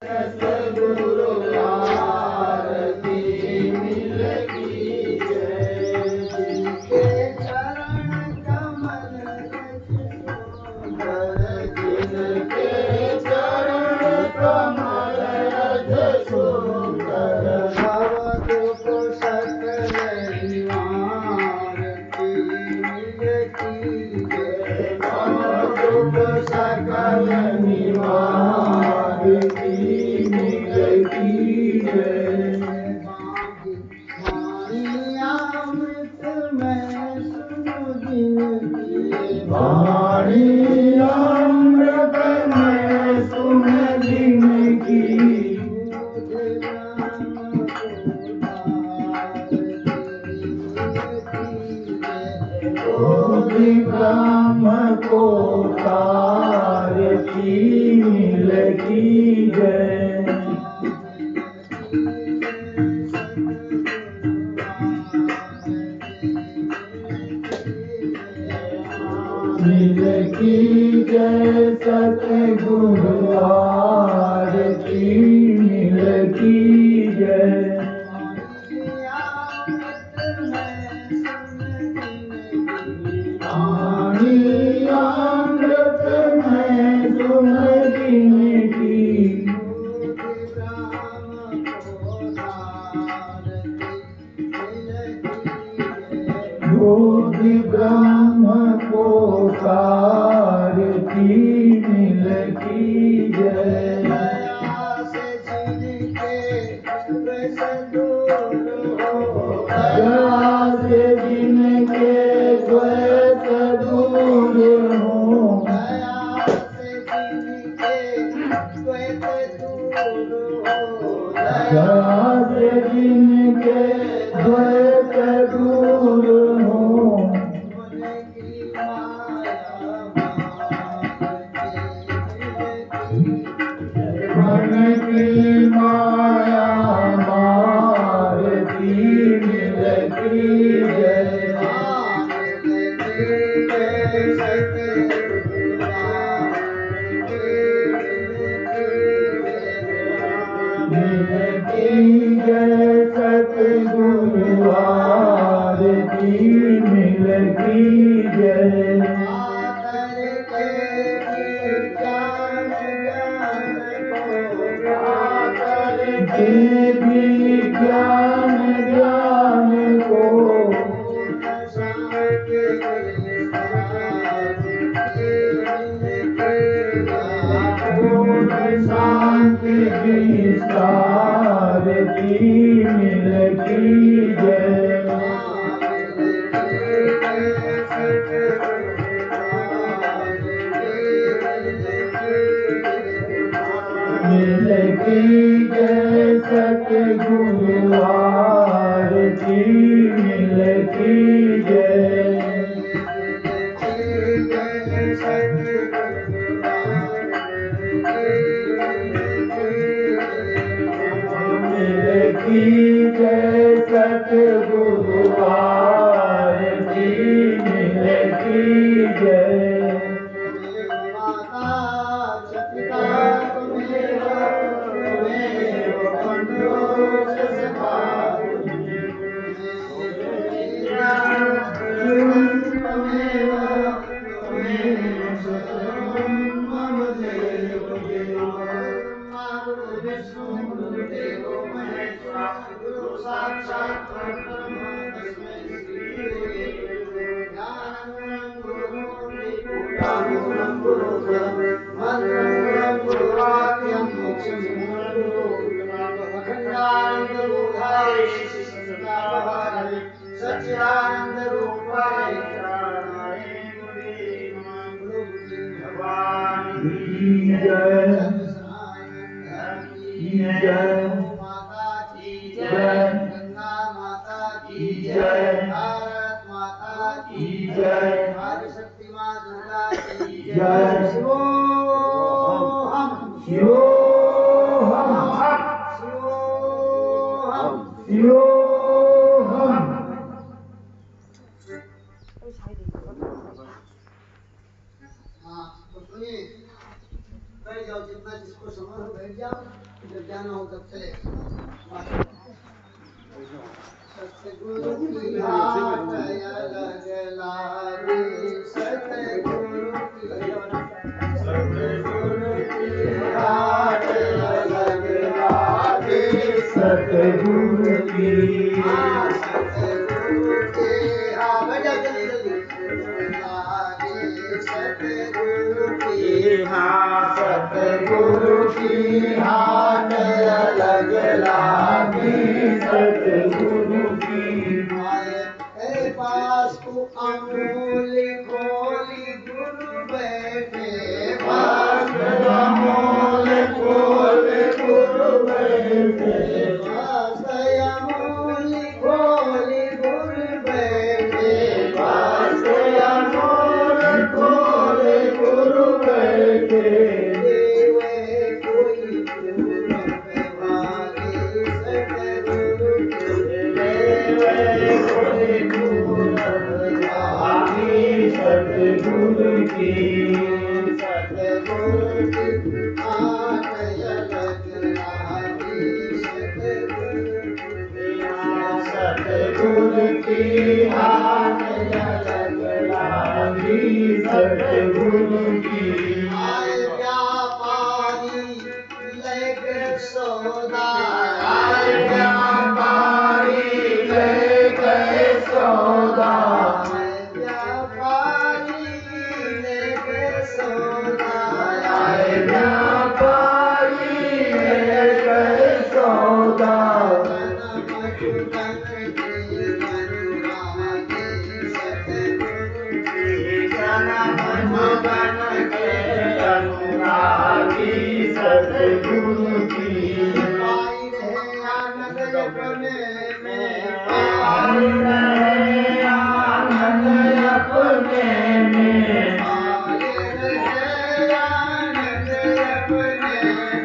सतगुरु आरती मिलगी जय। जिनके चरण कमल रज सुंदर, जिनके चरण कमल रज सुंदर, भव दुख सकल निवारती मिलगी जय। भव दुख सकल निवारती मिलगी जय। वाणी अमृत में सुन जिनकी, बोधि ब्रह्म को तारती मिलगी जय। मिलगी जय सतगुरु आरती मिलगी जय। वाणी अमृत में सुन जिनकी, बोधि ब्रह्म को तारती मिलगी जय। दया से जिनके द्वेष दूर हो, दया से जिनके द्वेष दूर हो, दया से जिनके द्वेष दूर हो, दया से जिनके द्वेष दूर हो, मन की माया मारती मिलगी जय। मिलगी जय सतगुरु आरती मिलगी जय। देवी ज्ञान ज्ञान को, शांति की सारती मिलगी जय। मिलगी जय सतगुरु आरती मिलगी जय। मिलगी जय सतगुरु आरती मिलगी जय। सच्चिदानंद रूपाय भगवान की जय। जय माता की जय, गंगा माता की जय, भारत माता की जय, आदिशक्ति माँ दुर्गा की जय। शिवोहम शिवोहम शिवोहम शिवोहम। हाँ तो सुनिए, बैठ जाओ जितना इसको समझ हो बैठ जाओ, जब जाना हो तब चले। सतगुरु की हाथ अलग लागे, सतगुरु की हाथ अलग लागे, सतगुरु की सतगुरु की हाथ लागे, सतगुरु की सतगुरु की हाथ अलग लागे, सतगुरु की पास को अमूल खोली गुरु बैठे, पास अमूल खोली गुरु बैठे, पास अमूल खोली गुरु बैठे, पास अमूल खोली गुरु बैठे, देवे कोई सतगुरु की सतगुरु की हाथ अलग लागे, सतगुरु की हाथ अलग लागे, सतगुरु की आए व्यापारी लेके सौदा, आए व्यापारी लेके सौदा, सतगुरु की पाई रहे आनंद अपने में, पाई रहे आनंद अपने में, पाई रहे आनंद अपने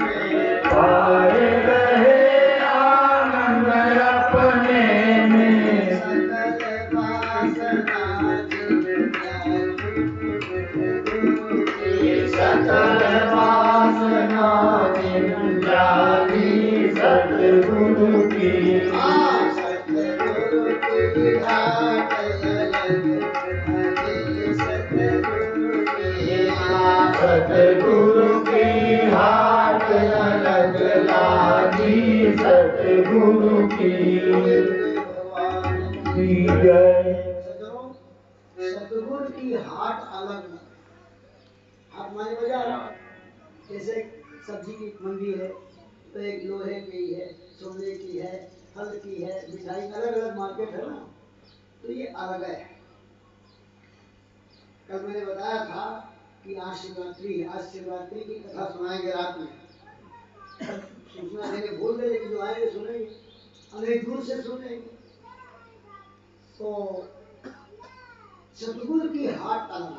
में, पाई रहे आनंद अपने में, सकल वासना सकल वासना जानी, सतगुरु की सतगुरु की हाथ अलग लागे, सतगुरु की सतगुरु की हाथ अलग लागी, सतगुरु की जय। सतगुरु की हाथ अलग, हाथ माने बाजार, जैसे सब्जी की मंडी है तो एक लोहे की है, सोने की है, फल की है, मिठाई, अलग अलग मार्केट है ना, तो ये अलग है। कल मैंने बताया था कि आज शिवरात्रि की कथा सुनाएंगे रात में। सूचना देने भूल गए, लेकिन जो आएंगे सुनेंगे, अनेक दूर से सुनेंगे। तो सतगुरु की हाथ अलग,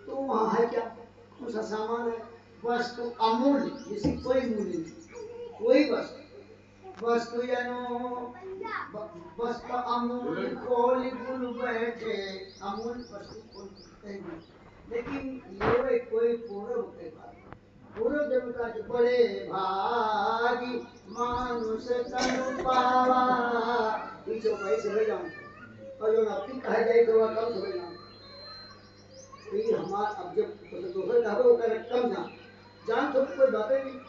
तो वहाँ है क्या, कौन सा सामान है, वस्तु अमूल्य, जिसकी कोई मूल्य नहीं, कोई वस्तु यानो वस्तु अमूल्य खोल गुल बैठे, अमूल्य वस्तु खोल, लेकिन ये कोई पूर्व के बाद पूर्व जब का बड़े भागी मानुष तनु पावा, पीछे पैसे हो जाऊं और जो अपनी कहा जाए तो वह कम हो जाऊं, हमारा अब जब दोहर का वो कर कम जान तो कोई बातें नहीं,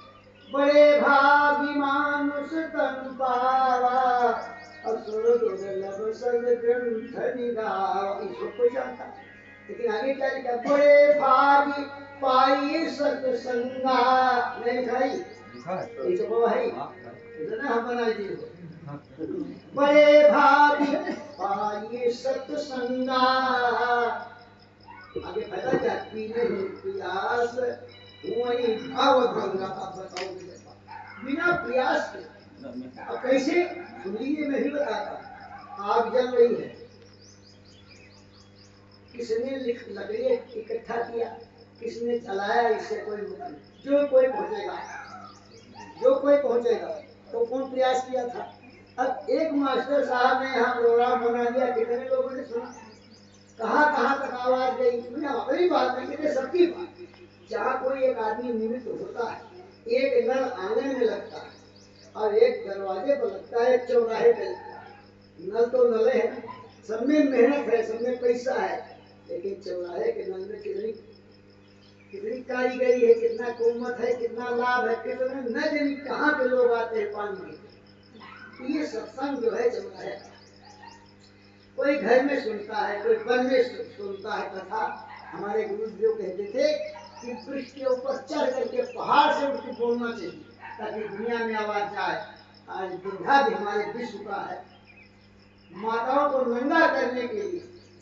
बड़े भागी मानुष तन पावा, असुर दुर्लभ सब ग्रंथ निगावा, इसको कोई जानता, लेकिन आगे क्या लिखा, बड़े भागी पाई सत्संगा, नहीं खाई इसे वो है इतना हम बना दिए, बड़े भागी पाई सत्संगा, आगे फायदा क्या, पीने प्यास वही भाव भंगा, आप बताओगे बिना प्रयास के, अब कैसे सुनिए, मैं ही बताता, आग जल रही है, किसने लकड़ी इकट्ठा किया, किसने चलाया, इससे कोई मतलब, जो कोई पहुंचेगा तो कौन प्रयास किया था। अब एक मास्टर साहब ने यहाँ प्रोग्राम बना दिया, कितने लोगों ने सुना, कहाँ तक आवाज गई, अपनी बात नहीं, सबकी बात, जहाँ कोई एक आदमी निमित्त होता है, एक नल आंगन में लगता है और एक दरवाजे पर लगता है, एक चौराहे पे लगता है। नल तो नले है, सब में मेहनत है, सब में पैसा है, लेकिन चौराहे के नल में कितनी कितनी कारीगरी है, कितना कोमत है, कितना लाभ है, कितने न जाने कहाँ के लोग आते हैं पानी के। ये सत्संग जो है चौराहे, कोई घर में सुनता है, कोई वन में सुनता है कथा। हमारे गुरु जी कहते थे कि वृक्ष के ऊपर चढ़ करके पहाड़ से उठ के बोलना चाहिए ताकि दुनिया में आवाज जाए। आज दुर्गा भी हमारे विश्व का है। माताओं को नंगा करने के लिए,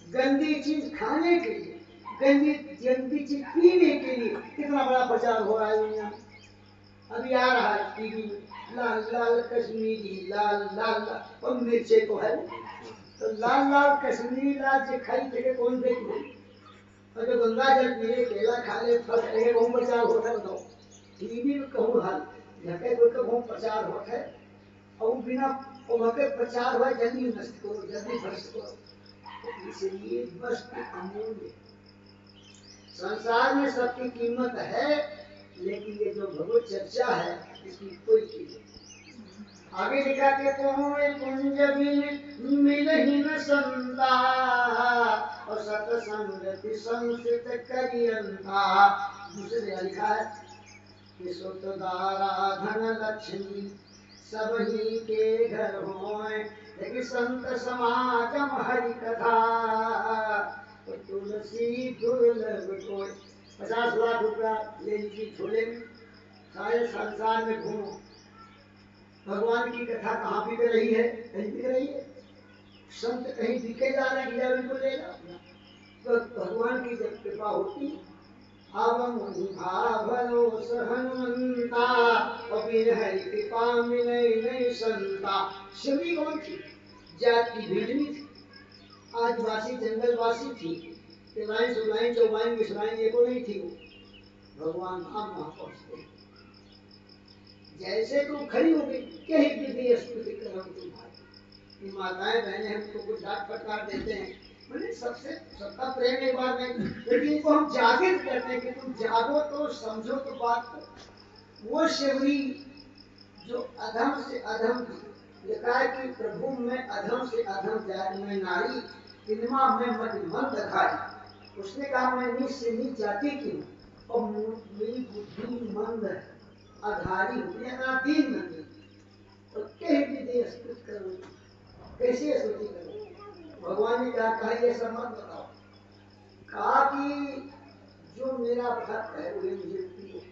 गंदी चीज खाने के लिए, गंदी चीज पीने के लिए कितना बड़ा प्रचार हो रहा है दुनिया में। अभी आ रहा है टीवी में, लाल लाल कश्मीरी लाल लाल लाल, और मिर्चे को है तो लाल लाल कश्मीरी लाल जो खाई थे कौन देखो, और जो गंगा जल पिए, केला खा ले, फल खाए, कौन प्रचार होता है बताओ। टीवी में कहूँ हाल झके कोई का कौन प्रचार होता है, और बिना वहाँ प्रचार हुआ जल्दी नष्ट करो, जल्दी भ्रष्ट करो। तो इसलिए वस्तु अमूल्य, संसार में सबकी कीमत है, लेकिन ये जो भगवत चर्चा है इसकी कोई कीमत। आगे लिखा के कुंज मिल ही न संता, और सतसंगति संसित करियंता। दूसरे लिखा है कि सुतदारा धन लक्ष्मी सब ही के घर होए, लेकिन संत समागम हरि कथा तो तुलसी दुर्लभ कोई। 50 लाख रुपया ले लीजिए झोले में, सारे संसार में घूमो, भगवान की कथा कहाँ बिक रही है? कहीं बिक रही है? संत कहीं दिखे जा रहे हैं, उनको ले जाओ। तो भगवान की जब कृपा होती, आवम भावलोस हनुमंता, और बिन हरि कृपा मिले नहीं संता। शिवजी कौन थी? जाति भिड़नी थी, आदिवासी जंगलवासी थी, तिलाइन सुलाइन चौबाइन बिसराइन एको नहीं थी वो। भगवान धाम वहां पहुंचते, जैसे तुम खड़ी हो गई, कहीं विधि स्तुति करो तुम्हारी। माताएं बहनें हमको कुछ डांट फटकार देते हैं, मैंने सबका प्रेम एक बार नहीं, लेकिन इनको हम जागृत करते हैं कि तुम जागो तो समझो तो बात को। वो शिवरी जो अधम से अधम थी, लिखा है कि प्रभु में अधम से अधम जाति में नारी, इनमा में मतिमंद खाई। उसने कहा मैं नीच से नीच जाति की हूँ और मेरी बुद्धि मंद है, अधारी हूँ, या दीन मंदी। तो कहीं भी दे स्तुति करो, कैसे स्तुति करो? भगवान ने क्या कहा, ये सब मत बताओ। कहा कि जो मेरा भक्त है वही मुझे प्रिय है,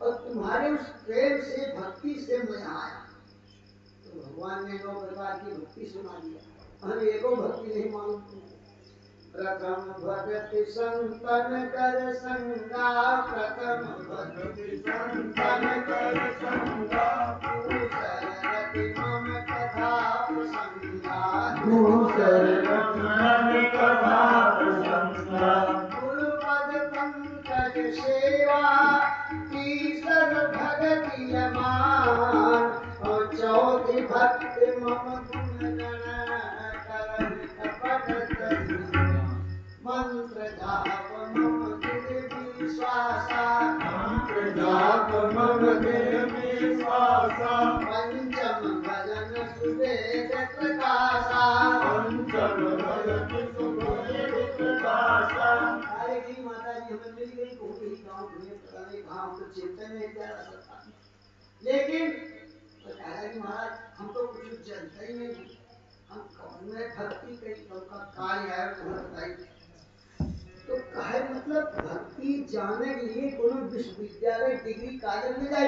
और तुम्हारे उस प्रेम से भक्ति से मैं आया। तो भगवान ने 9 प्रकार की भक्ति सुना दिया, हमें एको भक्ति नहीं मालूम। प्रथम भक्ति संतन कर संगा, प्रथम भक्ति संतन कर संगा, दूसरति मम कथा प्रसंगा, दूसरति मम कथा प्रसंगा, गुरुपद पंकज सेवा, तीसर भगति मान, और चौथी भक्ति मम गुण गण करन मंत्र जाप मम दृढ़ विश्वासा, मंत्र जाप मम दृढ़ विश्वासा, पंचम भजन सुवेद प्रकाशा, पंचम भजन सुवेद प्रकाशा। अरे गिरी माता जी हमें मिल गई, को ही गाँव में पता नहीं कहाँ, हम तो चिंतन में क्या रह सकता, लेकिन तो कहा कि महाराज हम तो कुछ जानते ही नहीं, हम कौन में भक्ति कई का कार्य है तुम्हें बताइए। तो कहे मतलब भक्ति जाने के लिए कोनो विश्वविद्यालय डिग्री कॉलेज में जाए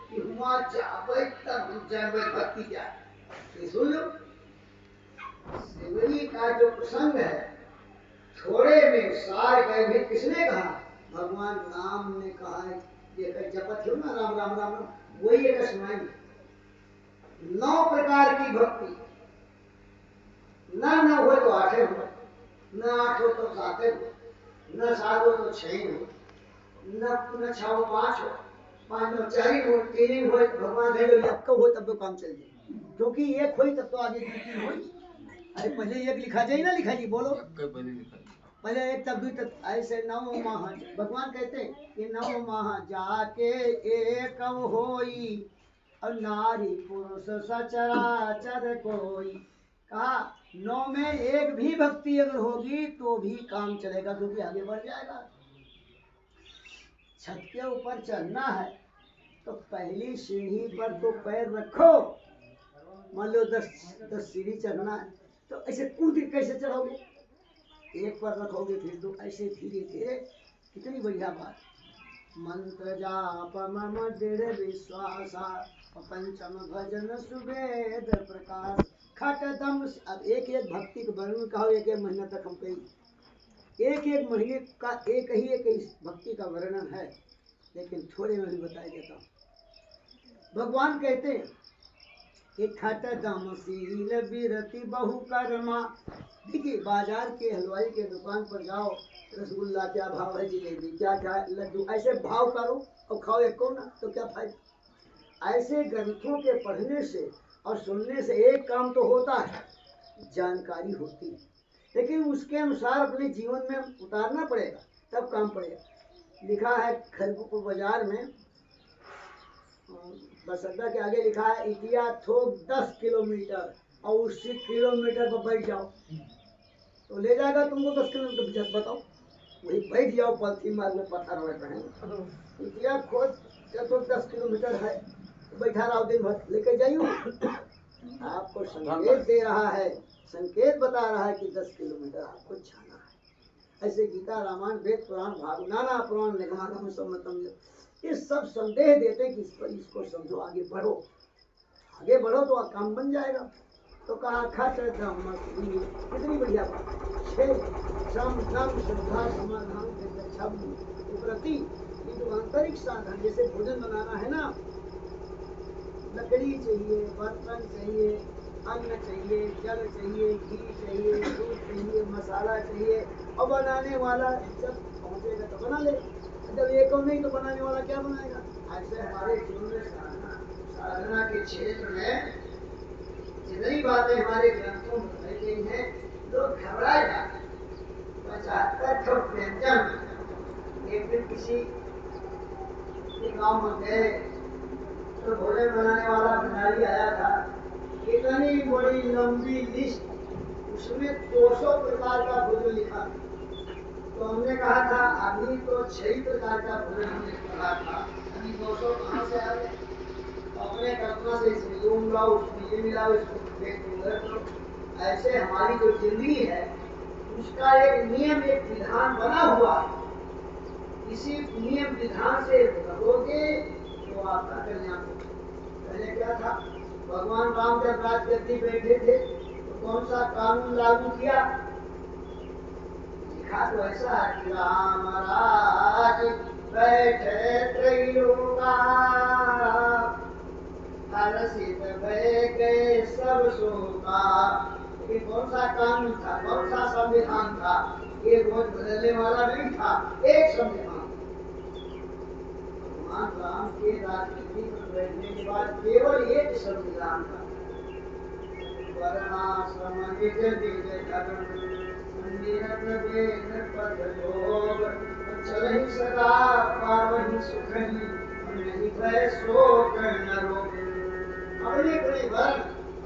कि वहाँ जावे तब जावे भक्ति जाए। सुन लो, शिवरी का जो प्रसंग है, थोड़े में सार गए भी, किसने कहा? भगवान राम ने कहा है, ये जपत हो ना राम राम राम, वही एक सुनाई। 9 प्रकार की भक्ति, न हो तो 8 हो, न 8 हो तो 7 हो, न 7 हो तो 6 हो, न 6 हो 5 हो, 5 हो 4 हो, 3 हो, भगवान कहे आपको हो तब तो काम चल जाए, क्योंकि एक होई तब तो आगे की होई। अरे पहले एक लिखा जाए ना, लिखा जी बोलो पहले एक तब तक ऐसे 9 माह भगवान कहते हैं कि 9 माह जाके एक होई और नारी पुरुष सचराचर कोई। कहा 9 में एक भी भक्ति अगर होगी तो भी काम चलेगा, क्योंकि आगे बढ़ जाएगा। छत के ऊपर चढ़ना है तो पहली सीढ़ी पर तो पैर रखो। मान लो 10 सीढ़ी चढ़ना है तो ऐसे कूद के कैसे चढ़ोगे? एक पर रखोगे फिर तो ऐसे धीरे धीरे। कितनी बढ़िया बात। मंत्र जाप मम दृढ़ विश्वासा पंचम भजन सुवेद प्रकाश खट दम। अब एक एक भक्ति के वर्णन कहो, एक एक महीना तक हम कही, एक एक महीने का एक ही भक्ति का वर्णन है, लेकिन थोड़े में भी बताया देता हूँ। भगवान कहते हैं कि खट दम शील विरति बहु कर्मा। देखिए बाजार के हलवाई के दुकान पर जाओ, रसगुल्ला क्या भाव है, जिलेबी क्या क्या, लड्डू, ऐसे भाव करो और खाओ एक को ना, तो क्या फायदा। ऐसे ग्रंथों के पढ़ने से और सुनने से एक काम तो होता है, जानकारी होती है, लेकिन उसके अनुसार अपने जीवन में उतारना पड़ेगा, तब काम पड़ेगा। लिखा है खरगपुर बाजार में, बस अड्डा के आगे लिखा है इतिया थोक 10 किलोमीटर और उसी किलोमीटर पर बैठ जाओ तो ले जाएगा तुमको 10 किलोमीटर। बताओ, वही बैठ जाओ पलथी मार्ग में पत्थर वाले पहने। इतिया खोद तो 10 किलोमीटर है तो बैठा रहो दिन भर, लेके जाइयो। आपको संकेत दे रहा है, संकेत बता रहा है कि 10 किलोमीटर आपको जाना है। ऐसे गीता रामायण वेद पुराण भाग नाना पुराण निगमागम सम्मतम, ये सब संदेह देते कि इसको समझो, आगे बढ़ो, आगे बढ़ो तो काम बन जाएगा। तो कहा खट दम, कितनी बढ़िया बात। श्रम दम श्रद्धा समाधान प्रति, ये जो आंतरिक साधन, जैसे भोजन बनाना है ना, लकड़ी चाहिए, बर्तन चाहिए, अन्न चाहिए, जल चाहिए, घी चाहिए, दूध चाहिए, मसाला चाहिए, और बनाने वाला जब पहुंचेगा तो बना ले। जब एक और नहीं तो बनाने वाला क्या बनाएगा? ऐसे हमारे जीवन में साधना के क्षेत्र में जितनी बातें हमारे ग्रंथों में बताई गई हैं, लोग घबराए जाते हैं। 75 व्यंजन। एक दिन किसी गांव में गए तो भोजन बनाने वाला भंडारी आया था, इतनी बड़ी लंबी लिस्ट, उसमें 200 प्रकार का भोजन लिखा। तो हमने कहा था अभी तो 6 प्रकार का भोजन हमने पढ़ा था, अभी 200 कहाँ से आ गए? अपने कल्पना से इसमें ये मिलाओ, उसमें ये मिलाओ, इसको ऐसे हमारी जो जिंदगी है उसका एक नियम, एक विधान बना हुआ है। इसी नियम विधान से रहोगे तो आपका कल्याण होगा। पहले क्या था, भगवान राम जब राजगद्दी बैठे थे तो कौन सा कानून लागू किया? लिखा तो ऐसा कि राम राज बैठे त्रैलोका, हर्षित भय गए सब शोका। ये कौन सा कानून था, कौन सा संविधान था? ये रोज बदलने वाला नहीं था, एक संविधान। भगवान राम के राजनीति पर बैठने के बाद केवल एक संविधान था, वर्णाश्रम निज निज धर्म चलहि सदा पावहि सुखहि नहीं भय शोक न रोग। अपने अपने वर्ण,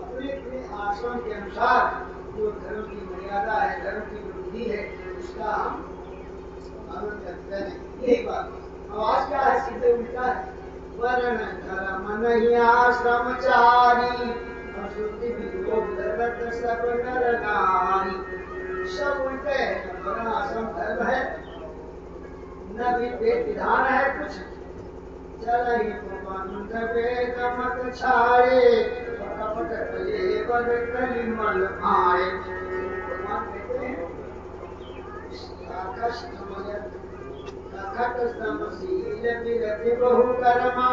अपने अपने आश्रम के अनुसार जो धर्म की मर्यादा है, धर्म की जो विधि है, उसका हम पालन करते हैं। यही बात। आवाज क्या है? सीधे उल्टा है। वर्ण धर्म नहीं आश्रमचारी, अशुद्धि वियोग जगत सब नर नारी। सब उल्टे है। वर्ण आश्रम धर्म है, न भी विधान है कुछ। चलहि पंथ वेद मत छाड़े, कपट कले बद कलिमल आए। भगवान कहते हैं खट समशील विरति बहु कर्मा,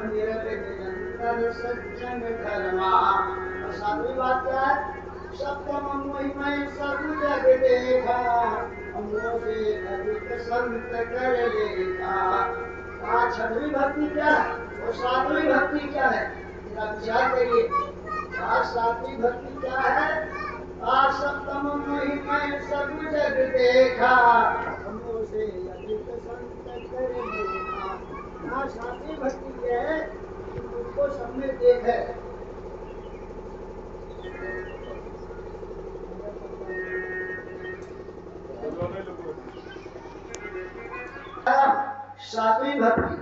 निरत निरंतर सज्जन धर्मा। और सातवीं बात क्या है? सप्तम मोहिमय सब जग देखा, अमो से अधिक संत कर लेखा। आज छठवीं भक्ति क्या है और सातवीं भक्ति क्या है? जरा विचार करिए। आज सातवीं भक्ति क्या है? आज सप्तम मोहिमय सब जग जग देखा हमों से अधिक संत कर देखा। ना शादी भक्ति है कि मुझको सबने देखे। सातवीं भक्ति,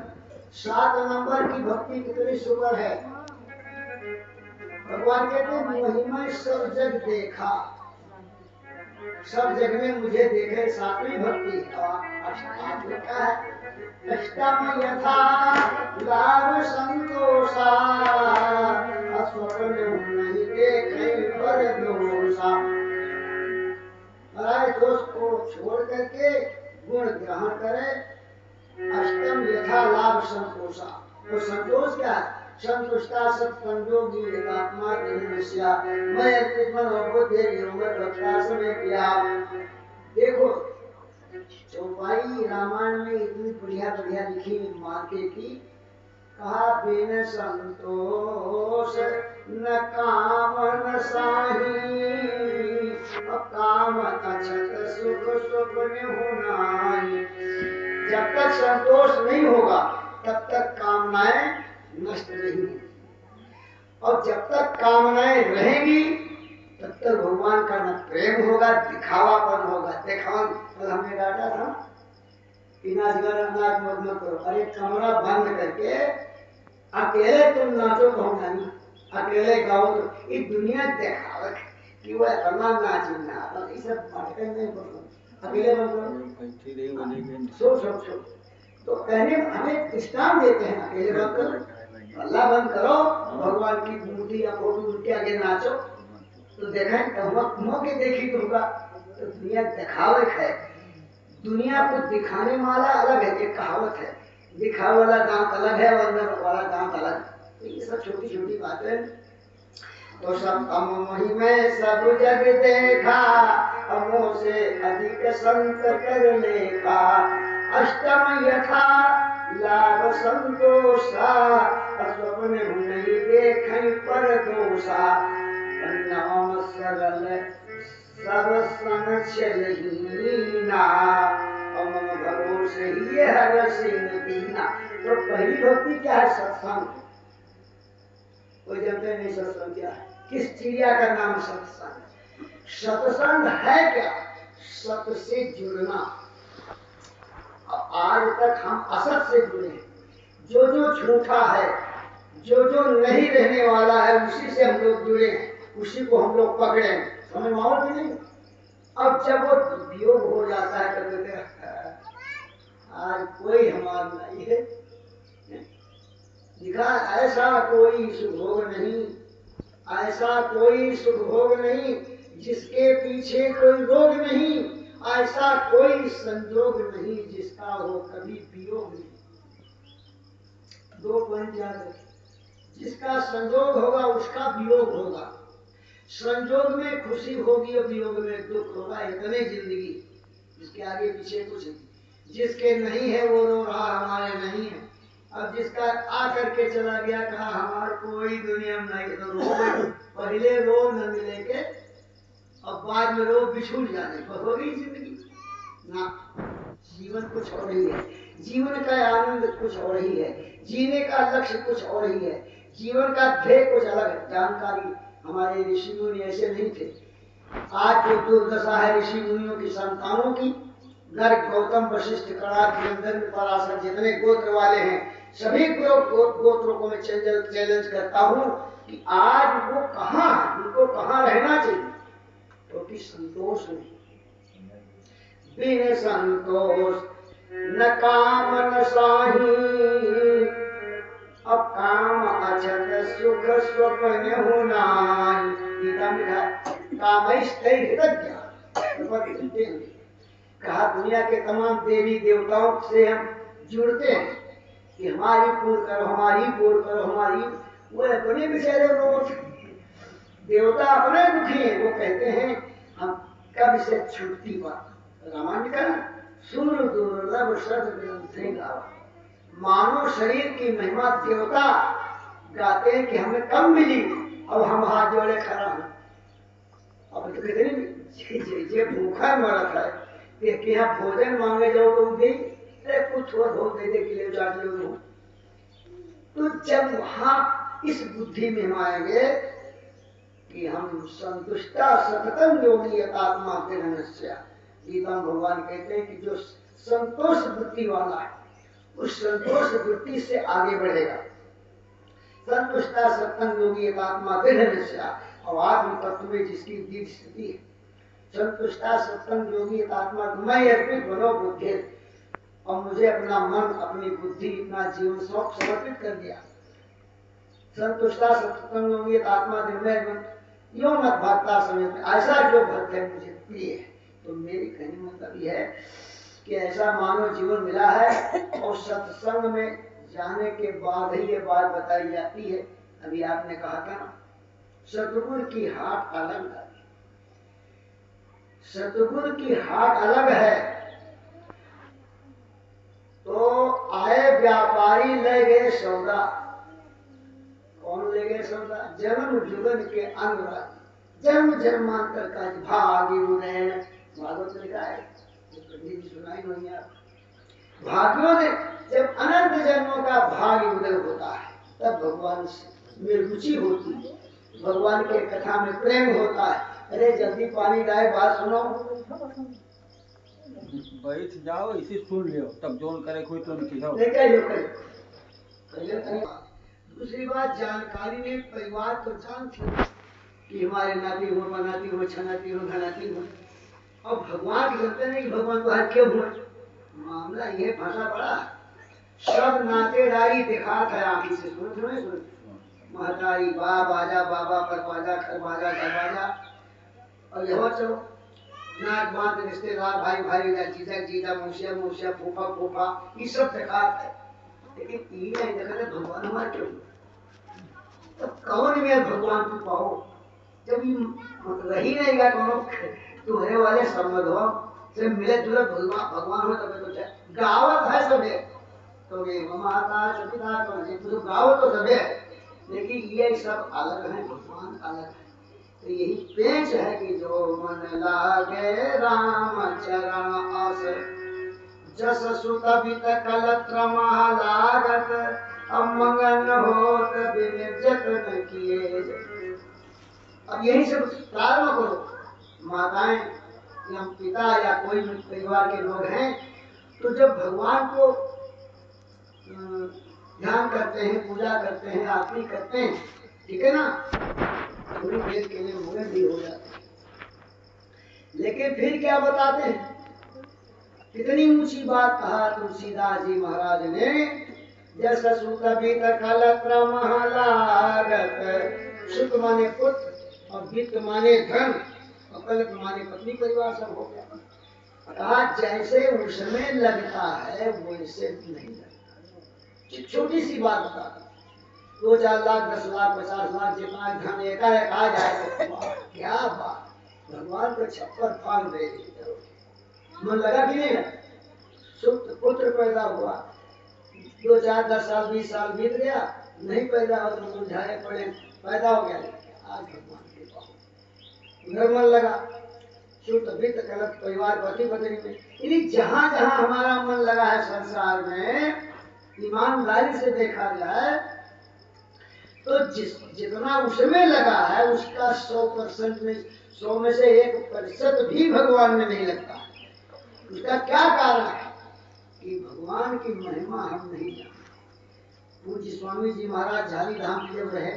7 नंबर की भक्ति कितनी सुंदर है। भगवान कहते हैं महिमा सब जग देखा, सब जग में मुझे देखे। 7वीं भक्ति क्या है? अष्टम यथा लाभ संतोषा स्वप्न नहीं देखे पर दोषा। दोष को छोड़ करके गुण ग्रहण करे। अष्टम यथा लाभ संतोषा। तो संतोष क्या है? संतुष्टा सत संजोगी एकात्मा धर्मस्या मैं अर्पित मन बुद्धि योगत भक्तास में किया। देखो चौपाई रामायण में इतनी बढ़िया बढ़िया लिखी मार्के की। कहा बिन संतोष न काम न साही काम अछत सुख स्वप्न होनाई। जब तक संतोष नहीं होगा तब तक कामनाएं नष्ट नहीं होगी, और जब तक कामनाएं रहेंगी तब तक भगवान का न प्रेम होगा, दिखावापन होगा। दिखावा कल हमने डांटा था कि नाच मत करो। अरे कमरा बंद करके अकेले तुम नाचो कहूँ नहीं, अकेले गाओ तो ये दुनिया दिखावत कि वो अपना नाचना तो ये सब भटके नहीं करो। अकेले बंद करो, सो तो कहने हमें दृष्टांत देते हैं अकेले बंद करो, अल्लाह बंद करो, भगवान की मूर्ति या फोटो उनके आगे नाचो तो देखें मौके देखी तुमका। तो दुनिया दिखावत है, दुनिया को दिखाने वाला अलग है। एक कहावत है दिखावे वाला दांत अलग है और अंदर वाला दांत अलग है। ये सब छोटी छोटी बातें। तो सब अमोही में सब जग देखा अमोह से अधिक संत कर लेखा। अष्टम यथा लाभ संतोषा स्वप्न नहीं देखें पर दोषा। नाम सरल सब संग चलहीना मम भरोसे ही हर सिंह दीना। तो पहली भक्ति क्या है? सत्संग। कोई जानते नहीं सत्संग क्या है? किस चिड़िया का नाम सत्संग? सत्संग है क्या? सत से जुड़ना। आज तक हम असत से जुड़े हैं। जो जो झूठा है, जो जो नहीं रहने वाला है, उसी से हम लोग जुड़े हैं, उसी को हम लोग पकड़े हैं। समझ में आओ कि नहीं? अब जब वो वियोग हो जाता है तो कहते हैं आज कोई हमारा नहीं है। दिखा ऐसा कोई सुखभोग नहीं, ऐसा कोई सुखभोग नहीं जिसके पीछे कोई रोग नहीं, ऐसा कोई संजोग नहीं जिसका हो कभी वियोग नहीं। 2 पॉइंट याद रखें। जिसका संजोग होगा उसका वियोग होगा। संजोग में खुशी होगी और वियोग में दुख होगा। इतने जिंदगी, जिसके आगे पीछे कुछ नहीं। जिसके नहीं है वो रो रहा हमारे नहीं है। अब जिसका आ करके चला गया कहा हमारे कोई दुनिया में नहीं, तो रो पहले रो न मिले के अब बाद में रो बिछुड़ जाने पर होगी जिंदगी ना। जीवन कुछ और ही है, जीवन का आनंद कुछ और ही है, जीने का लक्ष्य कुछ और ही है, जीवन का ध्येय कुछ अलग है। जानकारी हमारे ऋषि मुनि ऐसे नहीं थे। आज जो दुर्दशा है ऋषि मुनियों की संतानों की, गर्ग गौतम वशिष्ठ कणाद नंदन पराशर जितने गोत्र वाले हैं सभी गोत्रों को मैं चैलेंज करता हूँ कि आज वो कहाँ, उनको कहाँ रहना चाहिए? क्योंकि संतोष नहीं। बिन संतोष न काम न साही अब काम अछत सुख स्वप्न होनाई। गीता में कहा दुनिया के तमाम देवी देवताओं से हम जुड़ते हैं कि हमारी पूर्ण करो, हमारी पूर्ण करो, हमारी। वो अपने बेचारे रोज देवता अपने दुखी हैं। वो कहते हैं हम कब से छुट्टी पर। रामायण का सुर दुर्लभ शब्द ग्रंथ गावा। मानव शरीर की महिमा देवता गाते हैं कि हमें कब मिली, अब हम हाथ जोड़े खड़ा हैं। अब तो कितनी जे भूखा मरत है कि यहाँ भोजन मांगे जाओ तो दे, अरे कुछ और हो दे दे किलो 4 किलो दो। तो जब वहां इस बुद्धि में हम आएंगे कि हम संतुष्टा सततम योगी आत्मा के रहस्य, गीता में भगवान कहते हैं कि जो संतोष वृत्ति वाला है उस संतोष वृत्ति से आगे बढ़ेगा। संतुष्टा सततम योगी आत्मा के रहस्य, और आत्म तत्व में जिसकी दीर्घ स्थिति है। संतुष्टा सत्संग योगी आत्मा मैं अर्पित बनो बुद्धि, और मुझे अपना मन अपनी बुद्धि अपना जीवन समर्पित कर दिया। संतुष्टा सत्संग योगी आत्मा निर्णय यो मत भक्ता समय, ऐसा जो भक्त है मुझे प्रिय है। तो मेरी कहने मतलब यह है कि ऐसा मानव जीवन मिला है, और सत्संग में जाने के बाद ही ये बात बताई जाती है। अभी आपने कहा था ना, सतगुरु की हाट अलग है, सतगुरु की हाट अलग है। तो आए व्यापारी ले गए सौदा, कौन ले गए सौदा? जन्म जुगन के अनुराग, जन्म जन्मांतर का भाग्य उदय, भागवत लिखा है, सुनाई नहीं आप। भाग्यों ने जब अनंत जन्मों का भाग्य उदय होता है तब भगवान में रुचि होती है, भगवान के कथा में प्रेम होता है। अरे जल्दी पानी लाए, बात सुनो। बैठ जाओ, इसे सुन लियो, तब जोन करे कोई तो नहीं हो। दूसरी बात, जानकारी में परिवार तो जानती कि हमारे नाती हो, बनाती हो, छनाती हो, धनाती हो। और भगवान जानते नहीं कि भगवान बाहर क्यों हुआ। मामला ये फंसा पड़ा, सब नातेदारी दिखात है आंखी से। सुनो सुनो सुनो, महतारी बा बाजा, बाबा पर बाजा, खर बाजा, घर बाजा, और यहाँ चलो नाक बांध रिश्तेदार, भाई भाई, जीजा जीजा, मुसिया मुसिया, फूफा फूफा, ये सब दिखात है। लेकिन ये नहीं देखा भगवान हमारे क्यों। तो कौन में भगवान को पाओ, जब ये रही नहीं गा दोनों तुम्हारे वाले संबंधों से मिले जुले भगवान हो, तब तो गावत है सबे, तो ये माता पिता तो गाव तो सबे, लेकिन ये सब अलग है, भगवान अलग है। तो यही पेच है कि जो मन लागे राम चरण आस, जस सुत बित कलत्र महालागत, अमंगन होत बिन जतन किए। अब यही सब प्रारंभ करो, माताएं या पिता या कोई परिवार के लोग हैं, तो जब भगवान को ध्यान करते हैं, पूजा करते हैं, आरती करते हैं, ठीक है ना, थोड़ी देर के लिए मुझे भी हो जाते हैं। लेकिन फिर क्या बताते हैं, कितनी ऊंची बात कहा तुलसीदास जी महाराज ने, जस सुत बीत कलत्र महालागत, सुत माने पुत्र और वित्त माने धन और कलत्र माने पत्नी परिवार, सब हो गया। कहा जैसे उसमें लगता है वैसे नहीं लगता। छोटी सी बात बता दी, 2-4 लाख 10 लाख 50 लाख जितना धन एकाएक आ जाए तो क्या बात, भगवान को छप्पर फाड़ दे। मन लगा कि नहीं लगा? पुत्र पैदा हुआ, 2-4-10 साल 20 साल बीत गया, नहीं पैदा हो तो मुरझाए पड़े, पैदा हो गया। आज भगवान के पास घर मन लगा, शुद्ध वित्त कलप परिवार पति पत्नी में, यानी जहां जहां हमारा मन लगा है संसार में, ईमानदारी से देखा जाए तो जितना उसमें लगा है उसका 100% में 100 में से 1% भी भगवान में नहीं लगता। उसका क्या कारण है कि भगवान की महिमा हम नहीं जानते। पूज्य स्वामी जी महाराज झाली धाम जब रहे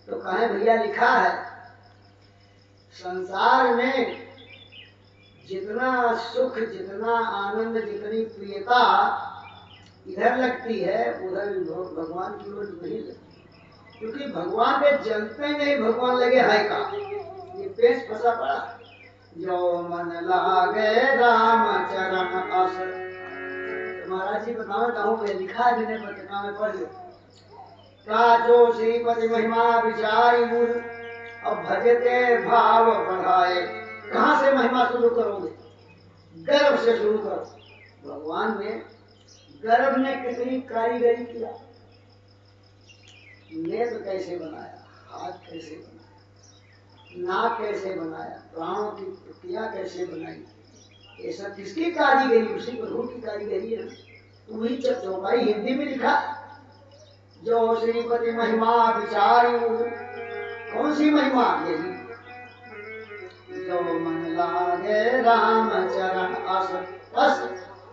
तो कहे भैया लिखा है, संसार में जितना सुख, जितना आनंद, जितनी प्रियता इधर लगती है उधर भगवान की ओर नहीं लगती, क्योंकि भगवान के जनते नहीं भगवान लगे है का। ये पेश फंसा पड़ा, जो मन लागे राम चरण आस। महाराज जी बताना चाहूँ, मैं लिखा है मैंने पत्रिका में पढ़ लो, का जो श्रीपति महिमा विचारी मूल, अब भजते भाव बढ़ाए। कहाँ से महिमा शुरू करोगे? गर्भ से शुरू करो। भगवान ने गर्भ में कितनी कारीगरी किया, नेत्र कैसे बनाया, हाथ कैसे बनाया, नाक कैसे बनाया, प्राणों की क्रिया कैसे बनाई, ये सब किसकी कारीगरी, उसी प्रभु की कारीगरी है। वही चौपाई हिंदी में लिखा, जो श्रीपति महिमा विचारू, कौन सी महिमा, यही जो मन लागे राम चरण अस अस,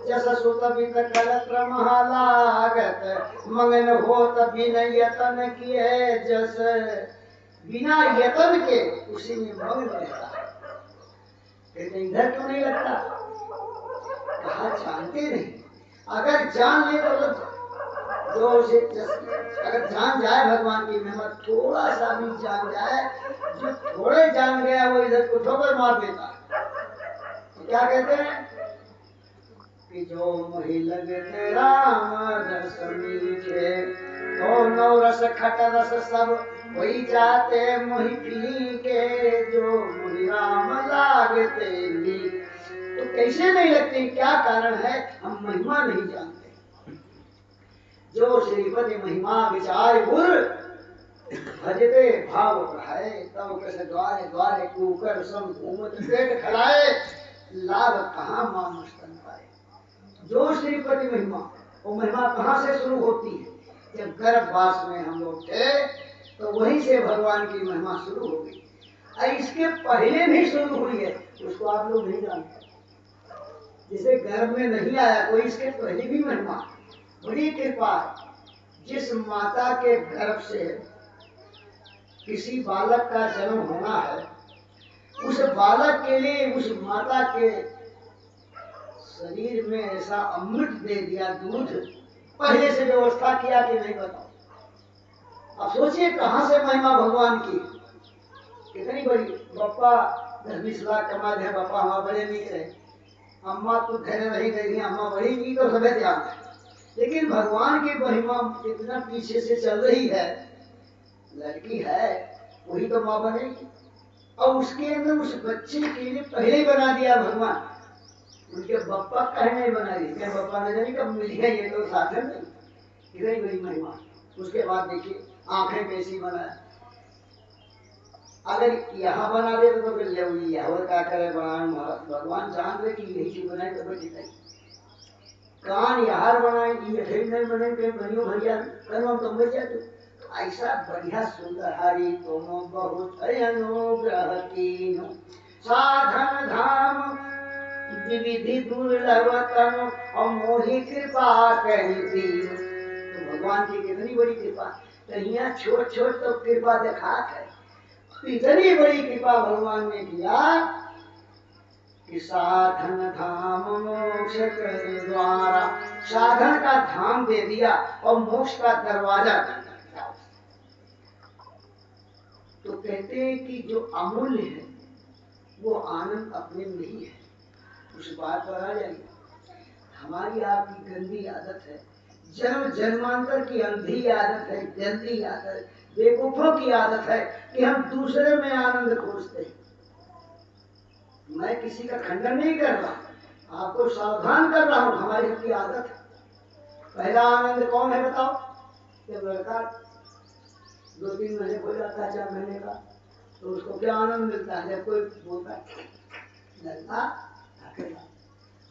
जस सुत बित करत लागत, मगन होत बिन यतन किए जस, बिना यतन के उसी में मग्न रहता है। कहते इधर क्यों नहीं लगता, कहा जानते नहीं, अगर जान ले तो जो उसे अगर जान जाए भगवान की महिमा, थोड़ा सा भी जान जाए, जो थोड़े जान गया वो इधर को ठोकर मार देता। तो क्या कहते हैं कि जो मोहि लगते राम रस मीठे, तो नौ रस खट रस सब वही जाते मोहि फीके, जो मोहि राम लागते भी। तो कैसे नहीं लगते, क्या कारण है, हम महिमा नहीं जानते। जो श्रीपति महिमा विचार गुर, भजते भाव कहाए, तब कस द्वारे द्वारे कुकर सम घूमत पेट खलाए, लाभ कहाँ मानुष तन पाए। जो श्रीपति महिमा, वो महिमा कहाँ से शुरू होती है, जब गर्भवास में हम लोग थे तो वहीं से भगवान की महिमा शुरू हो गई। इसके पहले भी शुरू हुई है, उसको आप लोग नहीं जानते। जिसे गर्भ में नहीं आया कोई, इसके पहले भी महिमा, बड़ी कृपा। जिस माता के गर्भ से किसी बालक का जन्म होना है, उस बालक के लिए उस माता के शरीर में ऐसा अमृत दे दिया, दूध पहले से व्यवस्था किया कि नहीं, बताओ। अब सोचिए कहां से महिमा भगवान की, कितनी बड़ी। बप्पा 10-20 लाख कमा दे, बप्पा हमारा बड़े नहीं रहे, अम्मा तो घर नहीं गई, अम्मा बड़ी नहीं, तो सभी ध्यान है। लेकिन भगवान की महिमा इतना पीछे से चल रही है, लड़की है वही तो माँ बनेगी, और उसके अंदर उस बच्चे के लिए पहले ही बना दिया भगवान। उनके बप्पा कहे नहीं बना दी, क्या बप्पा ने जानी कब मिल गया, ये तो साधन नहीं, इतनी बड़ी महिमा। उसके बाद देखिए आंखें कैसी बनाए, अगर यहाँ बना दे तो फिर और क्या करे, भगवान जान रहे कि यही चीज बनाए तो बची नहीं। कान यार बनाएंगी, ये नहीं बनेंगे, बनियो भैया करो तो बच जाए। तो ऐसा बढ़िया सुंदर, हरि दोनों बहुत अनुग्रह कीनो, साधन धाम विधि दुर्लभ तनु, और मोहि कृपा कही दीन। तो भगवान की कितनी बड़ी कृपा, कहीं छोट छोट तो कृपा देखा है, इतनी बड़ी कृपा भगवान ने किया कि साधन धाम मोक्ष कर द्वारा, साधन का धाम दे दिया और मोक्ष का दरवाजा दे दिया। तो कहते हैं कि जो अमूल्य है वो आनंद अपने में नहीं है। उस बात पर आ जाइए, हमारी आपकी गंदी आदत है, जन्म जन्मांतर की अंधी आदत है, गंदी आदत, बेवकूफों की आदत है कि हम दूसरे में आनंद खोजते हैं। मैं किसी का खंडन नहीं कर रहा, आपको सावधान कर रहा हूं, हमारी अपनी आदत है। पहला आनंद कौन है बताओ, जब लड़का 2-3 महीने हो जाता है, 4 महीने का, तो उसको क्या आनंद मिलता है, जब कोई बोलता है लड़का अकेला।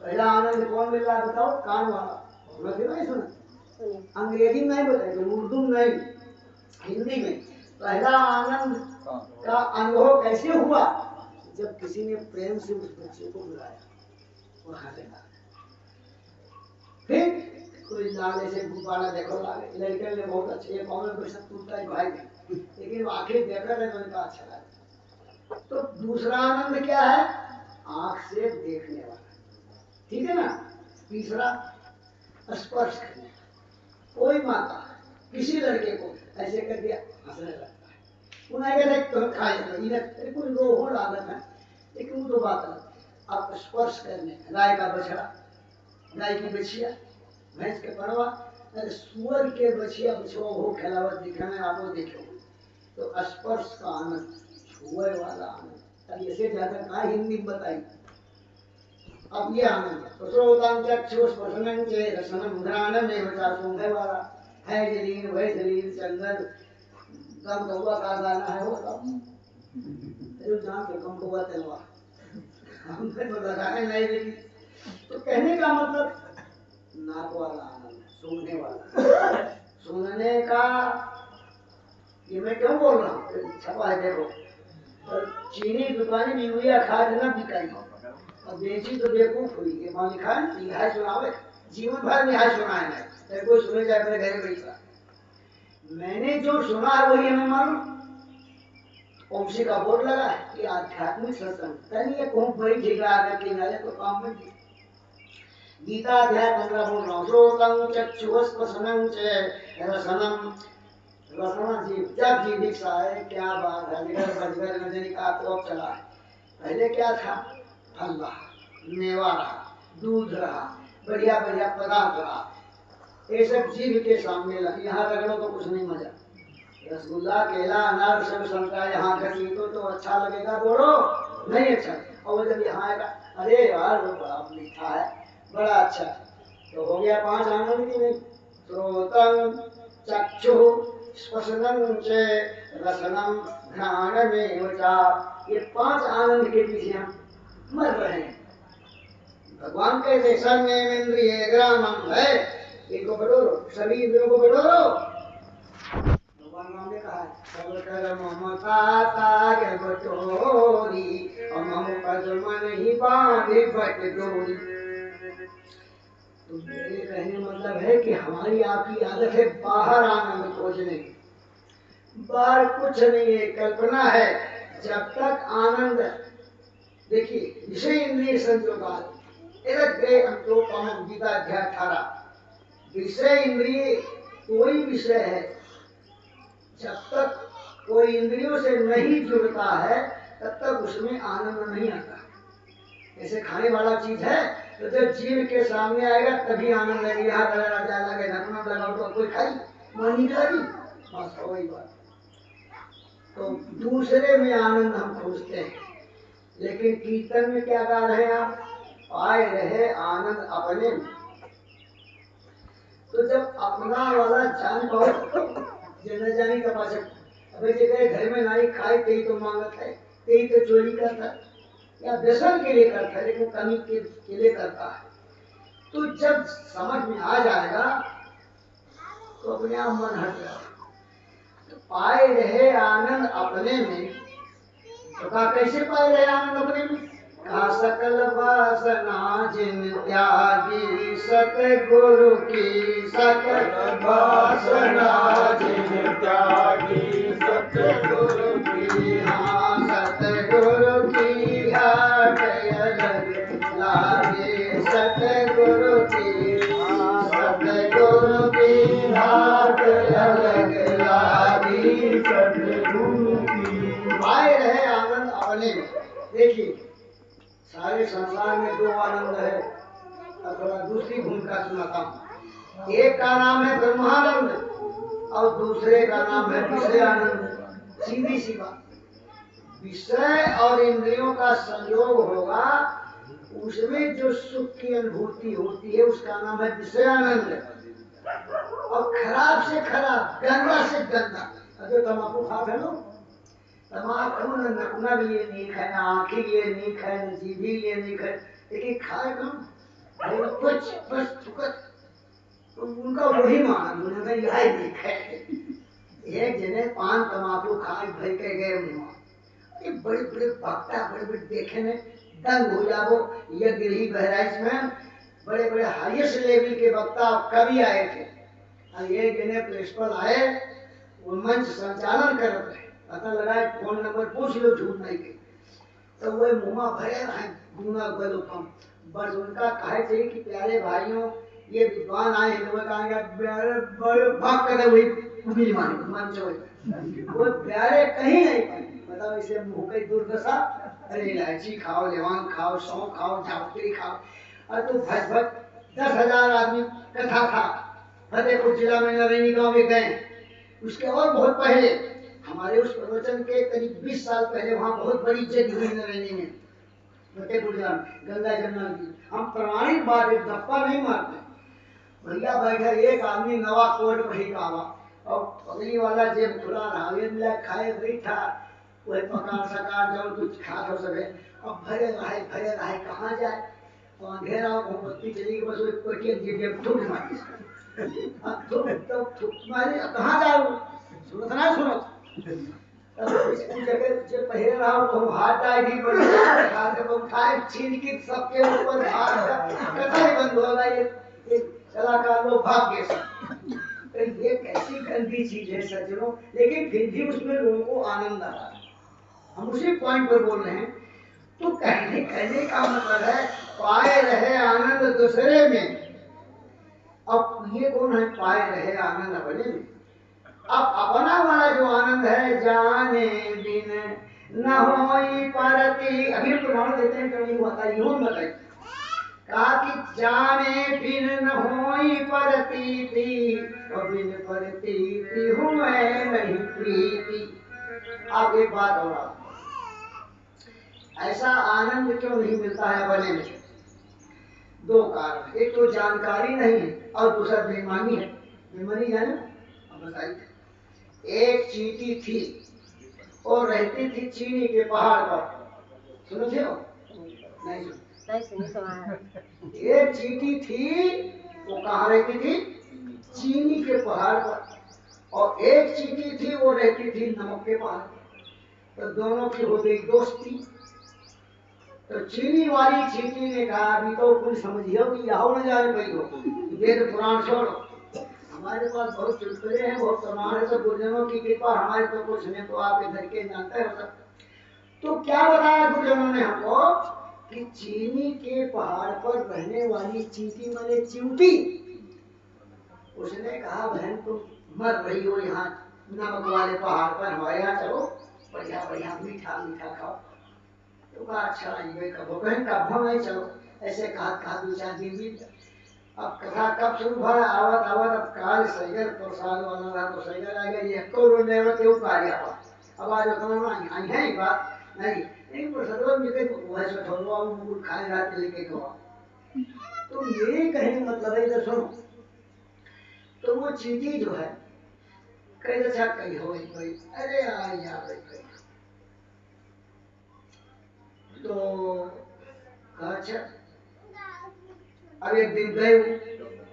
पहला आनंद कौन मिल रहा है बताओ, कान वाला, नहीं सुना, अंग्रेजी में नहीं बताए, तो उर्दू में नहीं, हिंदी में। पहला आनंद का अनुभव कैसे हुआ, जब किसी ने प्रेम से उस बच्चे को बुलाया, वो हंसने लगा। फिर कोई नाले से गुब्बारा देखो लागे, लड़के ने बहुत अच्छे कौन सब टूटता है भाई, लेकिन आखिर देखा था मैंने कहा अच्छा लगा। तो दूसरा आनंद क्या है, आंख से देखने वाला, ठीक है ना। तीसरा स्पर्श करने, कोई माता किसी लड़के को ऐसे कर दिया हंसने लगता है, उन्हें तो खाए तो कोई रोह लागत है, लेकिन वो तो बात है। अब स्पर्श करने, गाय का बछड़ा, गाय की बछिया, भैंस के पड़वा, सुअर के बछिया बछवा हो खेलावत दिखाने आपको देखो, तो स्पर्श का आनंद, छुए वाला आनंद, अब इसे ज्यादा कहा हिंदी में बताई। अब ये आनंद श्रोतां चक्षुस्पर्शनं च रसनं घ्राणमेव च, सूंघने वाला है जलील वह जलील, चंदन कम कौआ का गाना है वो सब, तो जान के कम हुआ तेलवा हमने तो लगाए नहीं लेकिन तो कहने का मतलब नाक वाला आनंद, सूंघने वाला सुनने का। ये मैं क्यों बोल रहा हूँ, छपा है देखो। तो चीनी दुकानी में यूरिया खाद न बिकाई और बेची तो बेवकूफ हुई। ये वहां लिखा है निहाय सुनावे, जीवन भर निहाय सुनाए नहीं, तेरे को सुने जाए अपने घर बैठा। मैंने जो सुना है वही हमें मालूम। उसी का बोर्ड लगा है कि आध्यात्मिक सत्संग तनी ये कौन बड़ी जगह आकर के नाले तो काम में गीता अध्याय 15 बोल रहा हूँ। श्रोतं चक्षुस्पर्शनं च रसनं रसना जी जब जी दीक्षा है। क्या बात है, निगर बजगर नजरी का तो चला है। पहले क्या था, फल रहा, मेवा रहा, दूध रहा, बढ़िया बढ़िया पदार्थ रहा, ये सब जीव के सामने लगे। यहाँ रगड़ो तो कुछ नहीं मजा। रसगुल्ला केला अनार सब संतरा यहाँ का तो अच्छा लगेगा, बोलो नहीं अच्छा। और जब यहाँ आएगा अरे यार वो बड़ा मीठा है, बड़ा अच्छा। तो हो गया 5 आनंद की नहीं। श्रोतं चक्षु स्पर्शनं च रसनं घ्राणमेव च। ये 5 आनंद के पीछे हम मर रहे हैं। भगवान कहते सर्वेन्द्रिय ग्रामम है, इनको बटोरो, सभी इंद्रियों को बटोरो। भगवान राम ने कहा है सब कर्म ममता तार बटोरी और मम कर्म नहीं बांधे बट डोरी। तो मेरे कहने मतलब है कि हमारी आपकी आदत है बाहर आनंद खोजने की। बाहर कुछ नहीं है, कल्पना है। जब तक आनंद देखिए विषय इंद्रिय संजोगात गीता अध्याय 18। विषय इंद्रिय कोई विषय है जब तक कोई इंद्रियों से नहीं जुड़ता है तब तक उसमें आनंद नहीं आता। जैसे खाने वाला चीज है तो जब जीव के सामने आएगा तभी आनंद लगेगा। यहाँ लगे धर्म लगाओ तो कोई खाई मन निकलेगी, बस वही बात। तो दूसरे में आनंद हम खोजते हैं, लेकिन कीर्तन में क्या गा रहे हैं आप, पाए रहे आनंद अपने में। तो जब अपना वाला जान पाओ न जानी का पास अबे जगह घर में नाई खाए तेई तो मांगत है, तेई तो चोरी करता है या व्यसन के लिए करता है, लेकिन कमी के लिए करता है। तो जब समझ में आ जाएगा तो अपने आप मन हट जाएगा। तो पाए रहे आनंद अपने में, तो कहा कैसे पाए रहे आनंद अपने में, कहा सकल वासना जिन त्यागी सतगुरु की, सकल वासना जिन त्यागी सतगुरु की। हाँ सतगुरु की हाट अलग लागे, सतगुरु की, सतगुरु की हाट अलग लागी, सतगुरु की। पाए रहे आनंद अपने में। देखिए सारे संसार में 2 आनंद है, और थोड़ा दूसरी भूमिका सुनाता हूँ। एक का नाम है ब्रह्मानंद और दूसरे का नाम है विषय आनंद। सीधी सी बात, विषय और इंद्रियों का संयोग होगा, उसमें जो सुख की अनुभूति होती है उसका नाम है विषय आनंद। और खराब से खराब, गंदा से गंदा, अगर तम्बाकू खा है लोग, तम्बाकू न नकुना भी ये नहीं खाए, न आँखी लिए नहीं खाए, न जीभी लिए नहीं खाए, लेकिन खाए कौन, कुछ बस फुकत। तो उनका वही माना, उन्होंने यही नहीं खाए। एक जने पान तम्बाकू खाए भर के गए मुँह, ये बड़े बड़े वक्ता, बड़े बड़े देखे में दंग हो जाओ। ये गिरही बहराइच में बड़े बड़े हाईएस्ट लेवल के वक्ता कवि आए थे, और ये जने प्रिंसिपल आए, वो मंच संचालन कर रहे, पता लगा फोन नंबर पूछ लो, झूठ नहीं के। तो वो मुँह भरे हैं गुना गलो कम। बस उनका कहे थे कि प्यारे भाइयों ये विद्वान आए हैं, बड़े भाग कर वही उंगली मारे मंच वो प्यारे कहीं नहीं पाए। बताओ इसे मुँह की दुर्दशा। अरे इलायची खाओ, लेवान खाओ, सौंफ खाओ, जावित्री खाओ, और तो भज भज 10,000 आदमी कथा था। फतेहपुर जिला में नरेनी गांव में गए, उसके और बहुत पहले हमारे उस प्रवचन के करीब 20 साल पहले वहाँ बहुत बड़ी जग हुई नरेनी में, फतेहपुर जिला में, गंगा जमुना की। हम प्रमाणिक बात, एक धप्पा नहीं मारते। भैया बैठा, एक आदमी नवा कोट वही का और पगली वाला जेब खुला रहा, मिला खाए बैठा, वही पका सका जब कुछ खा तो सब है। अब भरे रहे कहाँ जाए, तो अंधेरा मोमबत्ती चली गई, बस वो कोटिया जेब थूक मारी। अब थूक मारी, अब कहाँ जाऊँ, सुनो ना सुनो। अब इसकी जगह जो पहले रहा वो हाथ आई थी, पर हाथ से उठाए छीन के सबके ऊपर हाथ का कथा ही बंद हो गया। ये कलाकार लोग भाग गए सब। तो ये कैसी गंदी चीज है सज्जनों, लेकिन फिर भी उसमें लोगों को आनंद आ रहा है। हम उसी पॉइंट पर बोल रहे हैं। तो कहने का मतलब है पाए रहे आनंद दूसरे में। अब ये कौन है पाए रहे आनंद अपने में? अब अपना वाला जो आनंद है जाने बिन न होई परती, अभी प्रमाण देते हैं क्यों नहीं होता, यूं बताइए। कहा कि जाने बिन न होई परती, और बिन परती हूँ मैं नहीं प्रीति। अब एक बात और, ऐसा आनंद क्यों नहीं मिलता है अपने में? दो कारण, एक तो जानकारी नहीं है और दूसरा बेईमानी है। बेईमानी जाने, अब बताइए। एक चींटी थी और रहती थी चीनी के पहाड़ पर। सुनो थे हो? नहीं सुनो। एक चींटी थी, वो कहाँ रहती थी? चीनी के पहाड़ पर। और एक चींटी थी, वो रहती थी नमक के पहाड़ पर। तो दोनों की हो गई दोस्ती। तो चीनी वाली चींटी ने कहा अभी तो कुछ समझियो कि यहाँ न जाने पाई हो, वेद पुराण छोड़ो, हमारे पास बहुत चुटकुले हैं, बहुत प्रमाण है, सब गुरुजनों की कृपा, हमारे तो कुछ नहीं, तो आप इधर के जानते हो सब। तो क्या बताया गुरुजनों ने हमको कि चीनी के पहाड़ पर रहने वाली चींटी माने चिंटी, उसने कहा बहन तुम मर रही हो यहाँ नमक वाले पहाड़ पर, हमारे यहाँ चलो, बढ़िया बढ़िया मीठा मीठा खाओ। तो कहा अच्छा ये कब कहें कब नहीं, चलो। ऐसे कहा दो चार दिन बीत। अब कथा कब शुरू हुआ, आवत आवत अब काल सैगर प्रसाद वाला रहा, तो सैगर आ गया, ये तो रोने में क्यों कार्य हुआ। अब आज उतना आई है ये बात नहीं, लेकिन प्रसाद में के वह से थोड़ा वो मुकुट खाए रात लेके गवा। तो मेरे कहने का मतलब है इधर सुनो। तो वो चींटी जो है कई अच्छा कही हो कोई, अरे यार कही तो अच्छा। अब एक दिन गए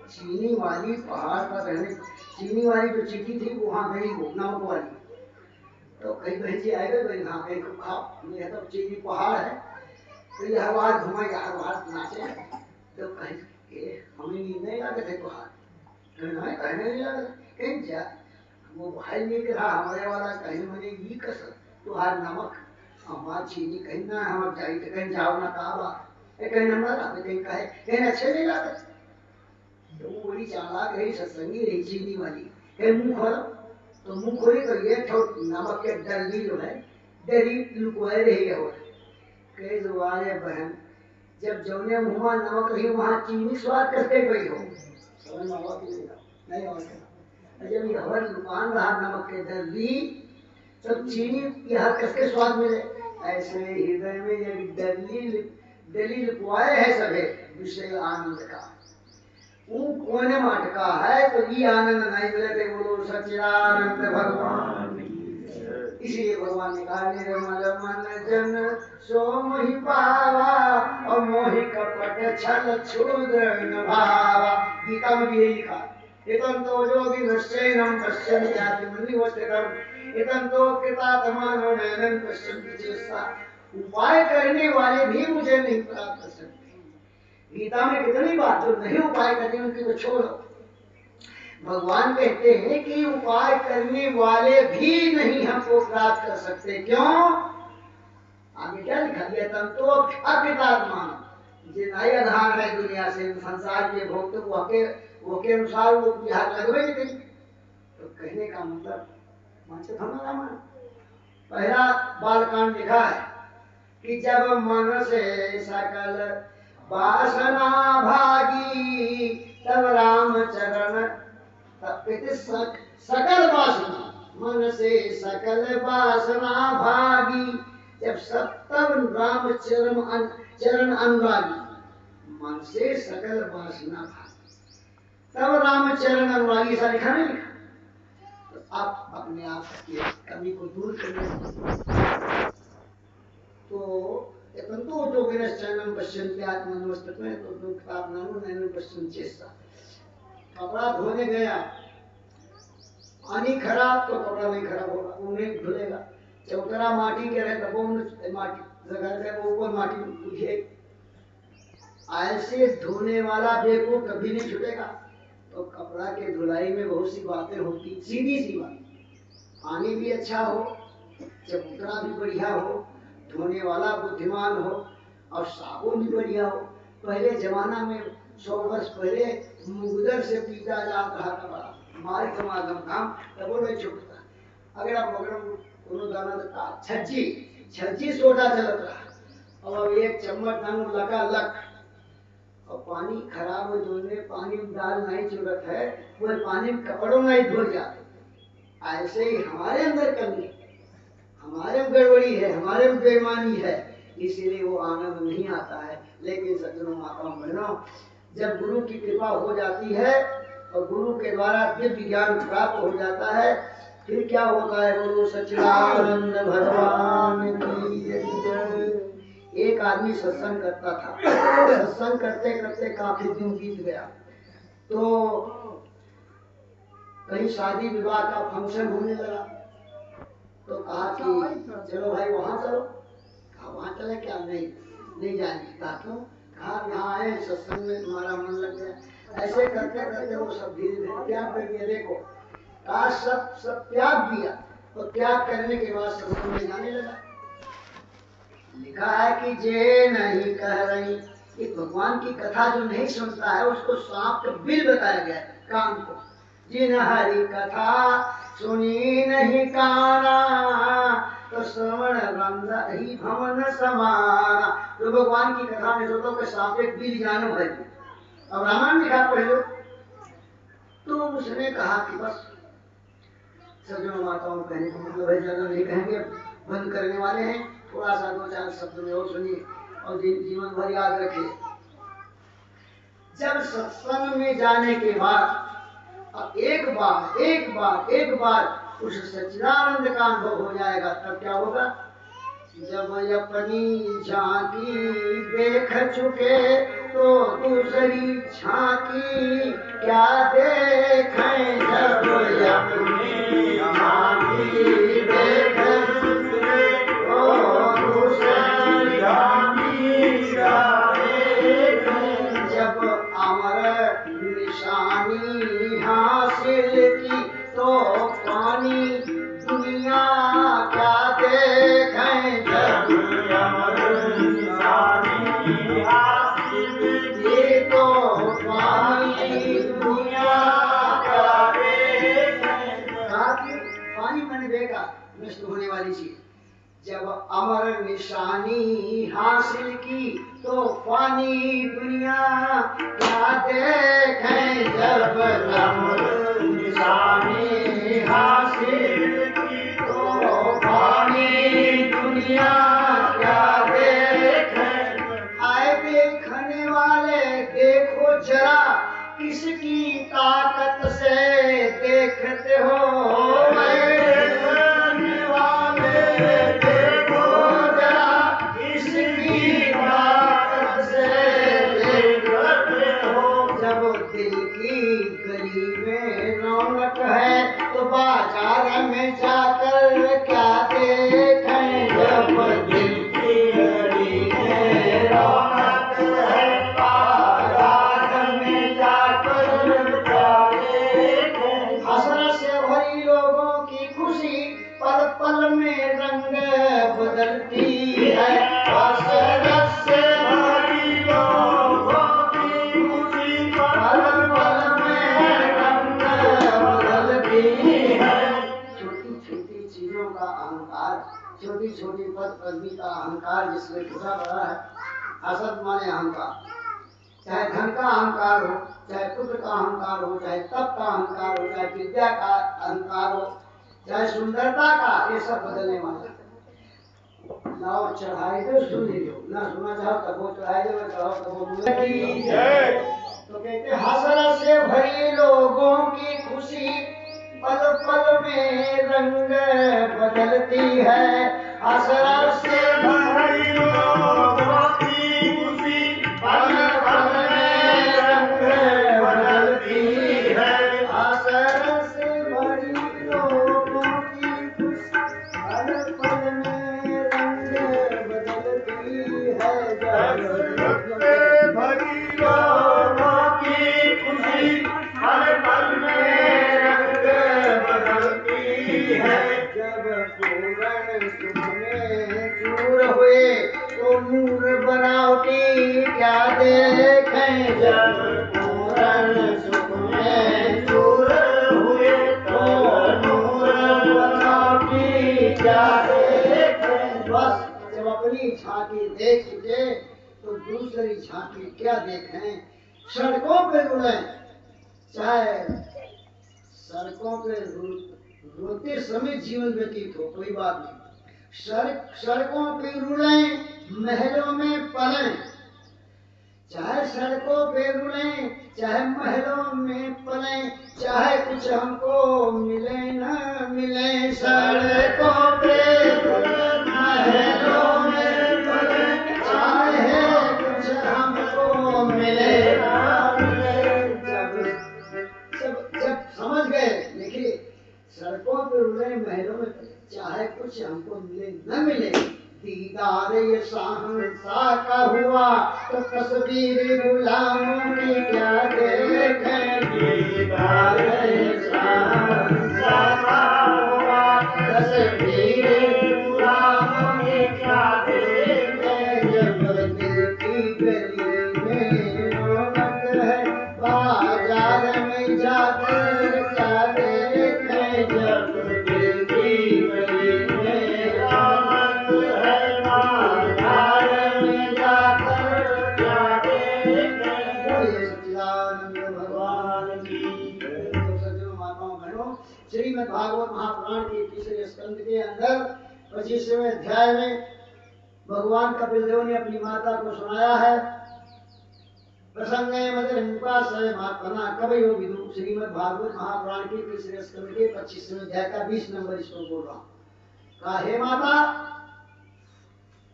चीनी वाली पहाड़ पर रहने, चीनी वाली जो चींटी थी वहां गई, वो नमक वाली। तो कहीं बहन जी आएगा भाई, हाँ कहीं को खाओ, ये तो चीनी पहाड़ है, तो ये हर बार घुमाए हर बार नाचे। तो कहीं हमें नींद नहीं लगे थे पहाड़, कहने नहीं लगे कहीं जा, वो भाई ने कहा हमारे वाला कहीं मैंने ये कसर तुहार नमक हमार चीनी कहीं ना हम जाई तो कहीं जाओ ना काबा, कहीं नंबर आते कहीं कहे कहीं अच्छे नहीं लगते। तो वो बड़ी चालाक रही, सत्संगी रही चीनी वाली, कहीं मुंह खोलो, तो मुंह खोली तो ये नमक के डली जो है डरी लुकवाए रही है। कहे जो आए बहन, जब जौने मुँह नमक रही वहाँ चीनी स्वाद करके गई हो, समझ आवाज नहीं आवाज। जब ये हवर दुकान रहा नमक के डली, तब चीनी यह किसके स्वाद मिले। ऐसे हृदय में ये डली लुकवाए है सभी विषय आनंद का, कोने मटका है, तो ये आनंद नहीं मिले थे। बोलो सच्चिदानंद भगवान। इसलिए भगवान ने कहा निर्मल मन जन सो मोहि पावा, और मोहि कपट छल क्षुद्र न भावा। गीता में भी यही लिखा, एतंतो योगी नश्चैनम पश्यन्ति आत्मनिवचकम्, एतंतो कृतात्मानो नैनं पश्यन्ति चेतसा। उपाय करने वाले भी मुझे नहीं प्राप्त कर सकते। गीता में कितनी बात, जो नहीं उपाय करते उनकी तो छोड़ो। भगवान कहते हैं कि उपाय करने वाले भी नहीं हमको प्राप्त कर सकते। क्यों? आगे क्या लिखा गया, तम तो अकृतात्मान, जिनाई आधार है दुनिया से संसार के भोग, तो वो के अनुसार वो बिहार लगवे नहीं। तो कहने का मतलब रामायण पहला बालकांड लिखा है कि जब मन से सकल वासना भागी, तब राम चरण सकल वासना, मन से सकल वासना भागी। जब तब राम चरण अनुरागी, मन से सकल वासना भागी, तब राम चरण अनुरागी। ऐसा लिखा नहीं लिखा? आप अपने आप की कमी को दूर करें। तो एतंतो योगिनश्चरणं पश्यन्ति आत्मनमस्तके तो दुःखात्मनो नैनं पश्यन्ति चेष्टा। कपड़ा धोने गया, पानी खराब तो कपड़ा नहीं खराब होगा, वो नहीं धुलेगा। चौतरा माटी के रहे तो माटी जगह से वो ऊपर माटी उठे। ऐसे धोने वाला बेवकूफ कभी नहीं छूटेगा। तो कपड़ा के धुलाई में बहुत सी बातें होती, सीधी सी बात। पानी भी अच्छा हो, चबूतरा भी बढ़िया हो, धोने वाला बुद्धिमान हो और साबुन भी बढ़िया हो। पहले जमाना में 100 वर्ष पहले मुगदर से पीता जाता था कपड़ा, मार के माध्यम काम तब वो नहीं छूटता। अगर आप कोनो दाना देता छज्जी सोटा चलत रहा। अब एक चम्मच दानो लगा लक और पानी खराब हो धोने पानी में दाल नहीं जरूरत है, वो पानी में कपड़ों नहीं धो जाते। ऐसे ही हमारे अंदर कमी है, हमारे में गड़बड़ी है, हमारे में बेईमानी है, इसीलिए वो आनंद नहीं आता है। लेकिन सज्जनों माताओं बहनों, जब गुरु की कृपा हो जाती है और गुरु के द्वारा दिव्य ज्ञान प्राप्त हो जाता है, फिर क्या होता है? बोलो सच्चिदानंद भगवान की जय। एक आदमी सत्संग करता था, सत्संग करते करते काफी दिन बीत गया, तो कहीं शादी विवाह का फंक्शन होने लगा। तो कहा कि चलो भाई वहां चलो। कहा वहां चले क्या? नहीं जाएंगे। कहा क्यों? कहा यहाँ आए सत्संग में तुम्हारा मन लग गया। ऐसे करते करते वो सब धीरे धीरे त्याग कर दिया। देखो कहा सब त्याग दिया और त्याग करने के बाद सत्संग में जाने लगा। लिखा है कि जे नहीं कह रही कि भगवान की कथा जो नहीं सुनता है उसको सांप का बिल बताया गया है कान को। जिन हरि कथा सुनी नहीं काना तो श्रवण बंद ही भवन समाना। जो भगवान की कथा में सोचो कि सांप एक बिल जानो है। अब रामायण लिखा पढ़ लो। तो उसने कहा कि बस सज्जनों माताओं कहने का मतलब है, ज्यादा नहीं कहेंगे, बंद करने वाले हैं। थोड़ा सा 2-4 शब्द में और सुनिए और जीवन भर याद रखिए। जब सत्संग में जाने के बाद अब एक बार उस सच्चिदानंद का अनुभव हो जाएगा, तब क्या होगा? जब अपनी झांकी देख चुके तो दूसरी झांकी क्या देखें। जब अपनी झांकी देख चुके तो दूसरी झांकी क्या देखें। जब अमर निशानी हासिल की तो पानी दुनिया क्या देखें। जब अमर निशानी हासिल की तो पानी दुनिया क्या देखें। कहा कि पानी मैंने देखा नष्ट होने वाली चीज। जब अमर निशानी हासिल की तो पानी दुनिया क्या देखें। जब अमर निशानी हासिल की तो पानी दुनिया क्या देखें। आए देखने वाले देखो जरा किसकी ताकत से देखते हो। देखने वाले देखो जरा किसकी ताकत से देखते हो। जब दिल की गली में रौनक है तो बाजार में जाकर क्या देखें। जब दिल की गली में रौनक है बाजार में जाकर क्या देखें। हसरत से भरी लोगों की खुशी पल पल में रंग बदलती है। हसरत से भरी लोगों की खुशी पल पल में रंग बदलती है। छोटी छोटी चीजों का अहंकार, छोटी छोटी पद पदवी का अहंकार जिसमें घुसा पड़ा है। हसद माने अहंकार, चाहे धन का अहंकार हो, चाहे पुत्र का अहंकार हो, चाहे तप का अहंकार हो, चाहे विद्या का अहंकार हो, चाहे सुंदरता का, ये सब बदलने वाला। लाओ चढ़ाई दो सुन लो, ना सुना चाहो तब वो चढ़ाई दो, चढ़ाओ तब वो तो कहते हसरत से भरी लोगों की खुशी पल पल में रंग बदलती है, असरस भरी लोगों की खुशी पल पल में रंग बदलती है, असरस भरी लोगों की खुशी पल पल में रंग बदलती है, भरी लोगों की खुशी पल पल में रंग बदलती है, जब पूर्ण सुख में चूर हुए तो नूर बनावटी क्या देखें, जब पूर्ण सुख में चूर हुए तो नूर बनावटी क्या देखें, बस जब अपनी झांकी देख चुके तो दूसरी झांकी क्या देखें, सड़कों पे रुलें, चाहे सड़कों पे रोते समय जीवन व्यतीत हो कोई बात नहीं, सड़कों पे रुलें, महलों में पलें, चाहे सड़कों पे रुलें चाहे महलों में पलें, चाहे कुछ हमको मिले न मिले, सड़कों पे रुलें महलों में पलें, चाहे कुछ हमको मिले न मिले, जब समझ गए, देखिए सड़कों पे रुले महलों में चाहे कुछ हमको मिले न मिले, दीदार ये शहंशाह का हुआ तो तस्वीर गुलामों की क्या देखें, दीदार ये शहंशाह का हुआ तस्वीर गुलामों की क्या देखें, जब दिल की गली में रौनक है बाजार में जाकर क्या देखें, जब दिल की गली में रौनक है बाजार में जाकर क्या देखें, बोलिए सच्चिदानंद भगवान की। तो सज्जनों माताओं बहनों, श्रीमद् भागवत महापुराण के तीसरे स्कंद के अंदर 25वें अध्याय में भगवान कपिल देव ने अपनी माता को सुनाया है, प्रसंगे मदरंपासय महात्मना कवयो विदु, श्रीमद् भागवत महापुराण के तीसरे स्कंद के 25वें अध्याय का 20 नंबर श्लोक बोल रहा हूं। कहा, हे माता,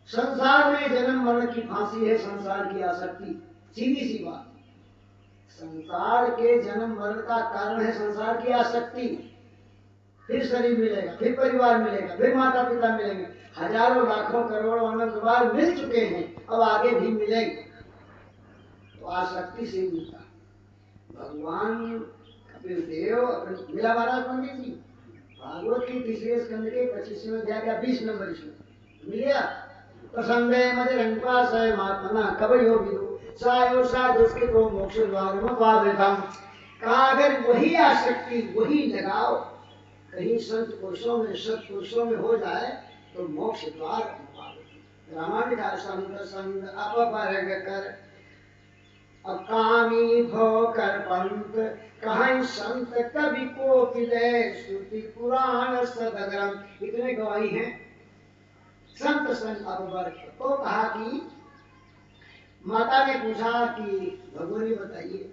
संसार में जन्म मरण की फांसी है संसार की आसक्ति, सीधी सी बात, संसार के जन्म मरण का कारण है संसार की आसक्ति, फिर शरीर मिलेगा, फिर परिवार मिलेगा, फिर माता पिता मिलेंगे, हजारों लाखों करोड़ों अनंत बार मिल चुके हैं, अब आगे भी मिलेंगे, तो आसक्ति से मिलता। भगवान कपिल देव मिला महाराज पंडित जी, भागवत के तीसरे स्कंद के 25वें अध्याय का 20 नंबर श्लोक मिल गया। प्रसंगे मदरंपासय महात्मना कवयो विदु, सायो साधुष्कृतो मोक्ष द्वारम पावृतम्, कहा अगर वही आसक्ति वही लगाओ कहीं संत पुरुषों में सत्पुरुषों में हो जाए तो मोक्ष द्वार रामायण का संत संग अपवर्ग कर अकामी भोकर पंत, कहीं संत कवि को पिले श्रुति पुराण सदग्रम, इतने गवाही हैं संत संग अपवर्ग। तो कहा कि माता ने पूछा कि भगवान बताइए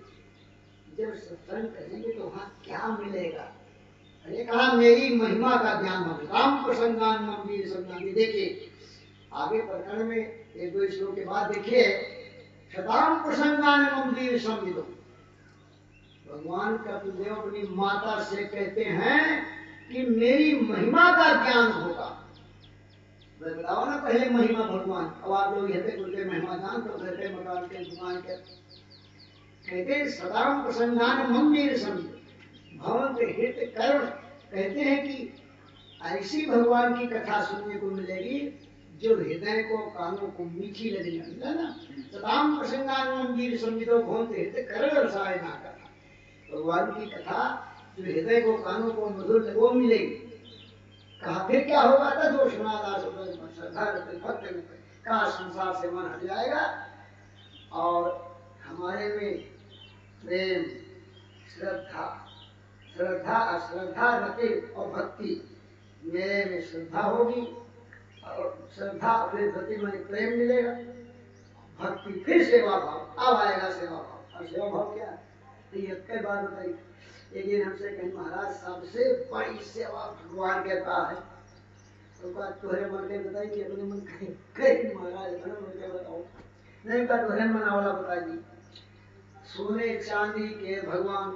जब सत्संग करेंगे तो वहां क्या मिलेगा, अरे कहा मेरी महिमा का ज्ञान हो, राम प्रसंगान मंदिर संगानी। देखिए आगे प्रकरण में एक दो श्लोक के बाद देखिए, सदाम प्रसंगान मंदिर संविदो, भगवान कपिल देव अपनी माता से कहते हैं कि मेरी महिमा का ज्ञान होगा। बताओ ना पहले महिमा भगवान, अब आप लोग कहते बोलते महिमा जान तो कहते मकान के दुकान के, कहते सदाम प्रसंगान मंदिर संविदो, भवन के हित करुण, कहते हैं कि ऐसी भगवान की कथा सुनने को मिलेगी जो हृदय को कानों को मीठी लगेगी ना। सदाम प्रसंगान मंदिर संविदो भवन के हित करुण रसायना कथा, भगवान की कथा जो हृदय को कानों को मधुर लगे वो मिलेगी। कहा फिर क्या होगा था, जो सुनादास श्रद्धा भक्त कहा संसार से मन हट जाएगा और हमारे में प्रेम श्रद्धा, श्रद्धा अश्रद्धा रति और भक्ति, मेरे में श्रद्धा होगी और श्रद्धा फिर भक्ति में प्रेम मिलेगा, भक्ति फिर सेवा भाव, अब आएगा सेवा भाव। और सेवा भाव क्या है, तो ये कई बार बताइए, एक दिन हमसे कहीं महाराज सबसे बड़ी सेवा भगवान के पास है। तो कहा तोहरे मन के बताई कि अपने मन कहीं महाराज अपने मन के बताओ। नहीं कहा तोहरे मन वाला बता दी। सोने चांदी के भगवान,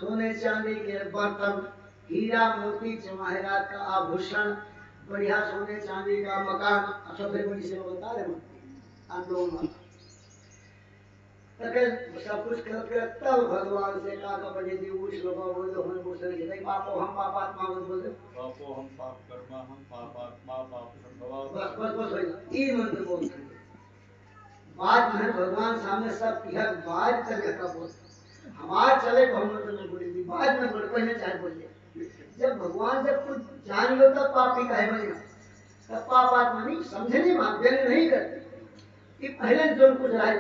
सोने चांदी के बर्तन, हीरा मोती जवाहरात का आभूषण, बढ़िया सोने चांदी का मकान, सबसे बड़ी सेवा बता रहे हम लोग। सब कुछ करके तब भगवान से कहा तो बड़े जी उस लोगों बोल दो हम पूछ रहे थे पापो हम पापात्मा मत बोल दो, पापो हम पाप कर्मा हम पापात्मा पाप संभवा। बस ये मंत्र बोलते बाद में भगवान सामने सब किया बाद करने का बोल हमार चले तो हम तो नहीं बोलेगी बाद में बोल पहले चाहे बोलिए। जब भगवान जब कुछ जान लो तब पापी कहे बनेगा, तब पापात्मा नहीं समझे नहीं मानते नहीं करते कि पहले जो कुछ रहा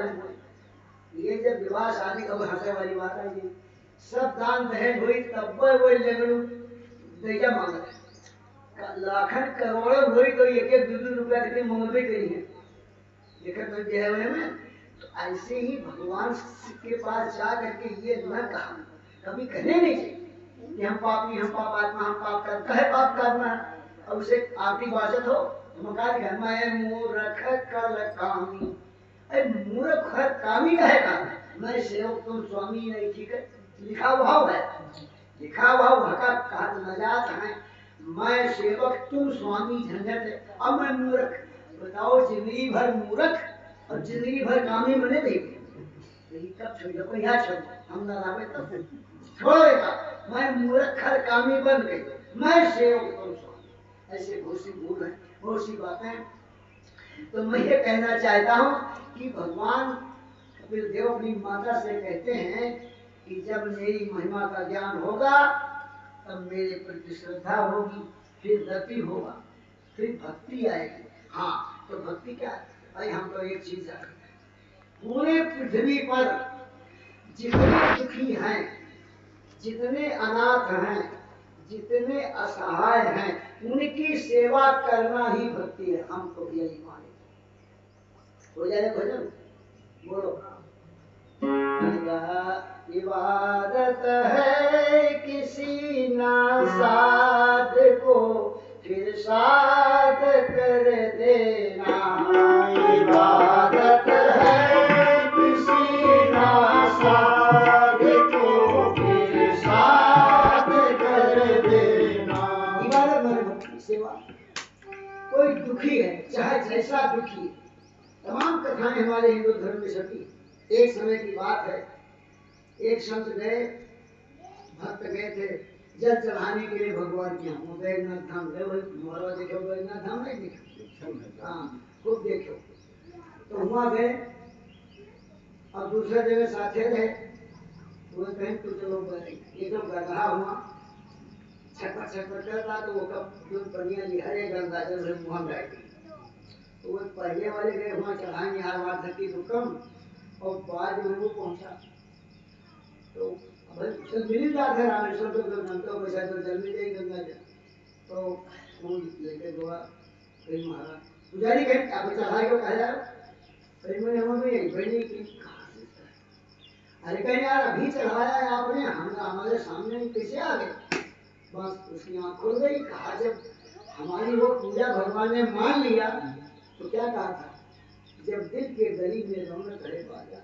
ये जब विवाह शादी का हंसे वाली बात है जी। सब दान दहेज हुई तब वही लगड़ू दैया मांग रहे लाखन करोड़ों हुई तो एक एक दो रुपया कितनी मंगवे करी है लेकिन तो जो है में तो ऐसे ही भगवान के पास जा करके ये न कहा कभी कहने नहीं चाहिए कि हम पापी हम पापात्मा हम पाप कर कहे पाप करना और उसे आरती बाचत हो मकान घर में मूर्ख कल कामी। मूर्ख कामी कहेगा मैं सेवक तुम स्वामी नहीं ठीक है लिखा भाव है, लिखा भाव भका कहा नजात है मैं सेवक तुम स्वामी झंझट है। अब मैं मूर्ख बताओ जिंदगी भर मूर्ख और जिंदगी भर कामी बने नहीं कब छोड़ो कोई यहाँ छोड़ो हम ना लावे तब छोड़ेगा मैं मूर्ख खर कामी बन गई मैं सेवक तुम स्वामी। ऐसे बहुत सी भूल है बहुत सी बातें। तो मैं ये कहना चाहता हूँ कि भगवान कपिल देव अपनी माता से कहते हैं कि जब मेरी महिमा का ज्ञान होगा तब मेरे प्रति श्रद्धा होगी फिर गति होगा फिर भक्ति आएगी। हाँ तो भक्ति क्या है भाई हम तो एक चीज जानते हैं पूरे पृथ्वी पर जितने दुखी हैं जितने अनाथ हैं जितने असहाय हैं उनकी सेवा करना ही भक्ति है। हम तो यही माने हो जाए भजन बोलो। इबादत है किसी ना साध को फिर साध कर देना। इबादत है किसी ना साध को फिर साध कर देना। इबादत माने भक्ति सेवा। कोई दुखी है चाहे जैसा दुखी है तमाम कथाएं हमारे हिंदू धर्म में छपी। एक समय की बात है एक संत गए भक्त गए थे जल चढ़ाने के लिए भगवान के यहाँ बैजनाथ धाम गए वही मोहरा देखो बैजनाथ धाम नहीं देखो हाँ खूब देखो। तो वहाँ गए और दूसरे जगह साथे रहे वो कहें तो चलो एकदम गधा हुआ छटपट करता तो वो कब पनिया लिहरे गंगा जल मुँह में गई तो वो पहले वाले गए वहाँ चढ़ाएंगे हर बार धरती को कम और बाद में वो पहुंचा तो सब मिल जाता है रामेश्वर तो जानते हो पैसा तो जल में जाएगी गंगा जल तो वो लेके गोवा कहीं महाराज पुजारी कहीं आप चढ़ाए को कहा यार कहीं मैंने हमें बनी की अरे कहीं यार अभी चढ़ाया है आपने हम हमारे सामने कैसे आ गए बस उसकी आँख खुल गई। कहा जब हमारी वो पूजा भगवान ने मान लिया तो क्या कहा था जब दिल के गली में रौनक रहे बाजा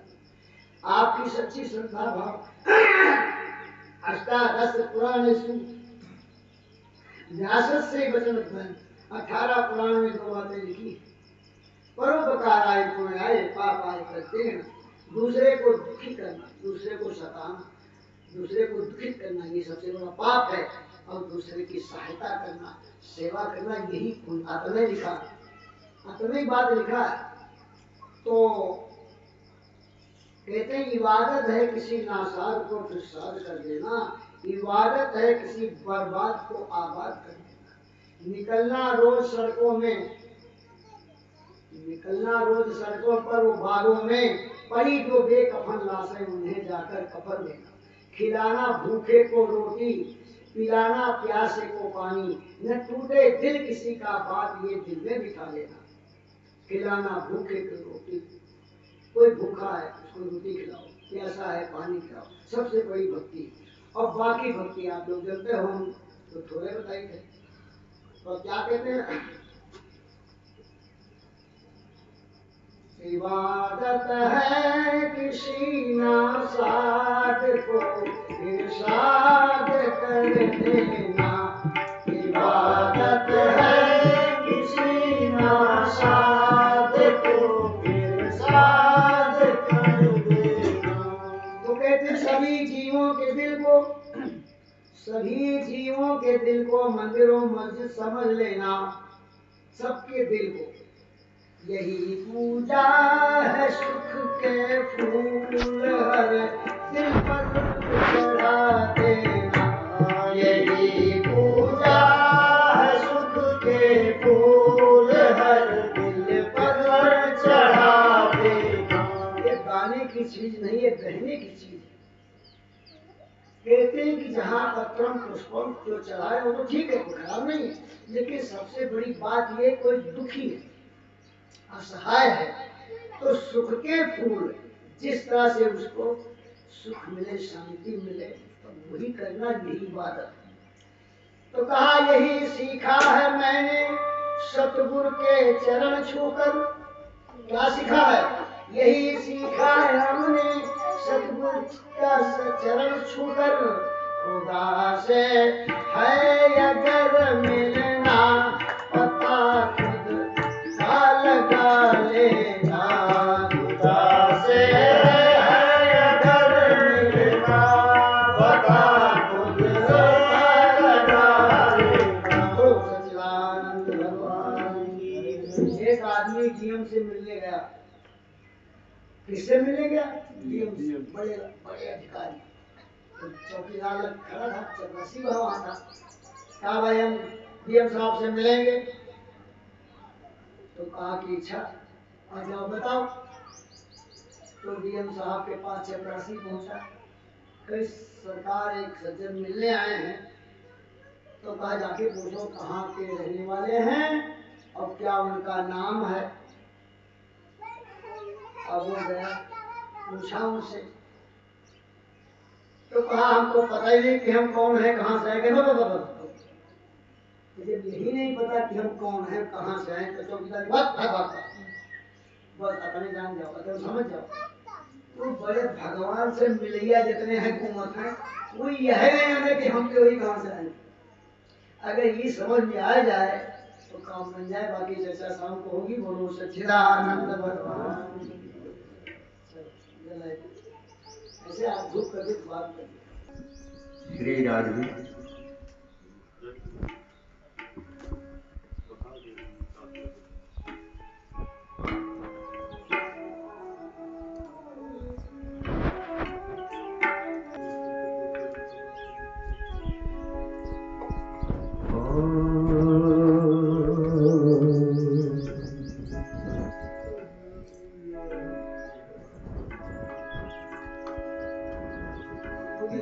आपकी सच्ची श्रद्धा भाव अष्टादश पुराण व्यास से वचन 18 पुराण में दो बातें लिखी परोपकार आए पुण्य आए पाप आए प्रत्येक दूसरे को दुखी करना दूसरे को सताना दूसरे को दुखित करना ये सबसे बड़ा पाप है और दूसरे की सहायता करना सेवा करना यही पुण्य आत्मा लिखा आत्मा बात लिखा। तो कहते हैं इबादत है किसी नासाद को फिर साध कर देना। इबादत है किसी बर्बाद को आबाद कर देना। निकलना रोज सड़कों पर वो बागों में पड़ी जो बेकफन लाशें उन्हें जाकर कफन देना। खिलाना भूखे को रोटी पिलाना प्यासे को पानी न टूटे दिल किसी का बात ये दिल में बिठा लेना। खिलाना भूखे को रोटी कोई भूखा है उसको रोटी खिलाओ प्यासा है पानी खिलाओ सबसे बड़ी भक्ति। और बाकी भक्ति आप लोग जानते हो तो थोड़े बताई थे। और क्या कहते हैं, इबादत है किसी नासाद को इरशाद कर देना, इबादत है किसी नासाद को इरशाद कर देना। तो कहते सभी जीवों के दिल को मंदिरों मस्जिद समझ लेना, सबके दिल को। यही पूजा है सुख के फूल हर दिल पर चढ़ा देना, यही पूजा है सुख के फूल हर दिल पर चढ़ा देना। ये गाने की चीज नहीं, ये कहने की चीज है। कहते हैं कि जहाँ पत्रम पुष्पम जो चढ़ाए वो तो ठीक है, खराब नहीं है, लेकिन सबसे बड़ी बात ये कोई दुखी है, असहाय है, तो सुख के फूल जिस तरह से उसको सुख मिले, शांति मिले, तो वही करना, यही इबादत है। तो कहा यही सीखा है मैंने सतगुरु के चरण छूकर। क्या सीखा है? यही सीखा है हमने सतगुरु का चरण छूकर। खुदा से है अगर मिलना पता खुद का लगा लेना, खुदा से है अगर मिलना पता खुद का लगा लेना। तो सच्चिदानंद भगवान की। एक आदमी डीएम से मिलने गया। किससे मिलने गया? डीएम से, बड़े बड़े अधिकारी। तो चौकीदार खड़ा था, चपरासी वहां था। कहा भाई हम डीएम साहब से मिलेंगे। तो कहा कि इच्छा आ जाओ बताओ। तो डीएम साहब के पास चपरासी पहुंचा। कई सरकार एक सज्जन मिलने आए हैं। तो कहा जाके पूछो कहाँ के रहने वाले हैं और क्या उनका नाम है। अब वो गया, पूछा उनसे। तो कहा हमको पता ही नहीं कि हम कौन है, कहाँ से आए। मुझे यही नहीं पता कि हम कौन हैं, कहाँ से आए। तो चौकीदार बस अपने जान जाओ, तो समझ जाओ। तो बड़े भगवान से मिलिया जितने हैं घूमत हैं, वो यह नहीं आने कि हम वही कहाँ से आए। अगर ये समझ में आ जाए तो काम बन जाए। बाकी चर्चा शाम को होगी। बोलो सच्चिदानंद भगवान। ऐसे आप धूप करके बात करिए। श्री राधे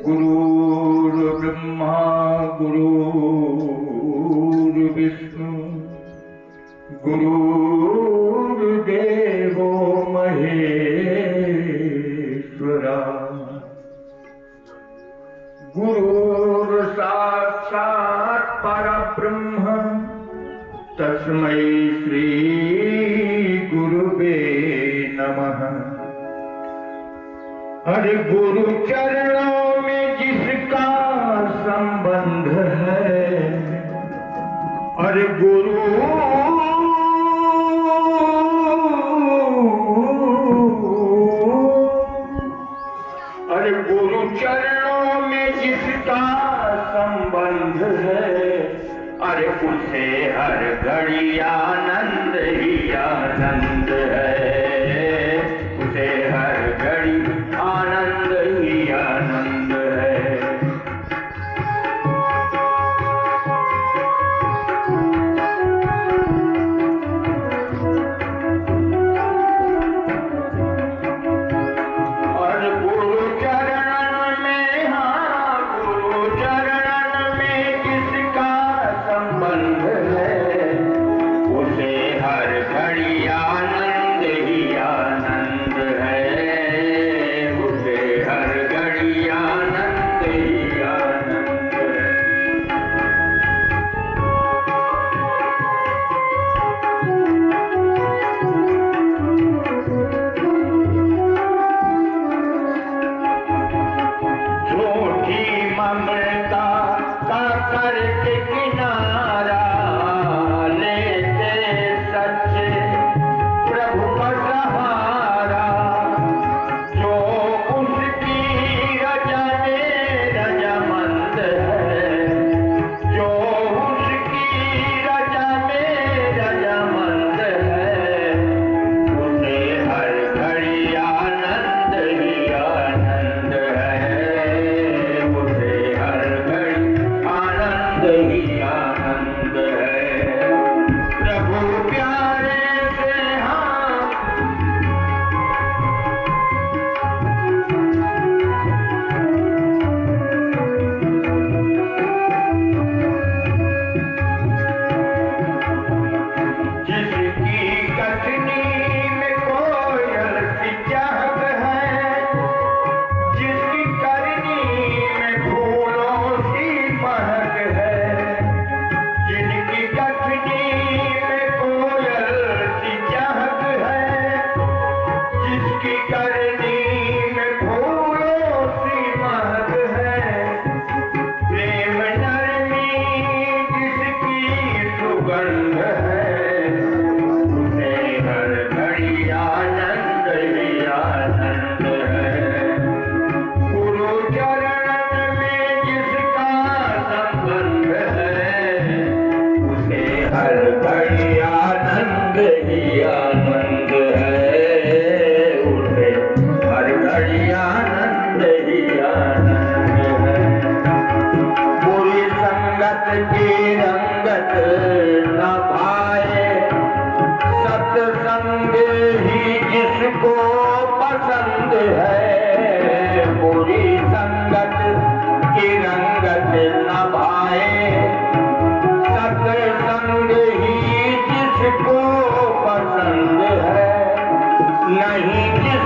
गुरुर्ब्रह्मा गुरुर्विष्णु गुरुर्देवो महेश्वरा गुरुर्साक्षात् परब्रह्म तस्मै श्री गुरुवे नमः। हर गुरु चरणों में जिसका संबंध है, अरे गुरु चरणों में जिसका संबंध है, अरे उसे हर घड़ी आनंद ही आनंद है, उसे हर घड़ी आनंद ही आनंद है। और गुरु चरण में, हाँ गुरु चरण में जिसका संबंध है, पसंद है, बुरी संगत की रंगत न भाए, सत्संग ही जिसको पसंद है, नहीं जिस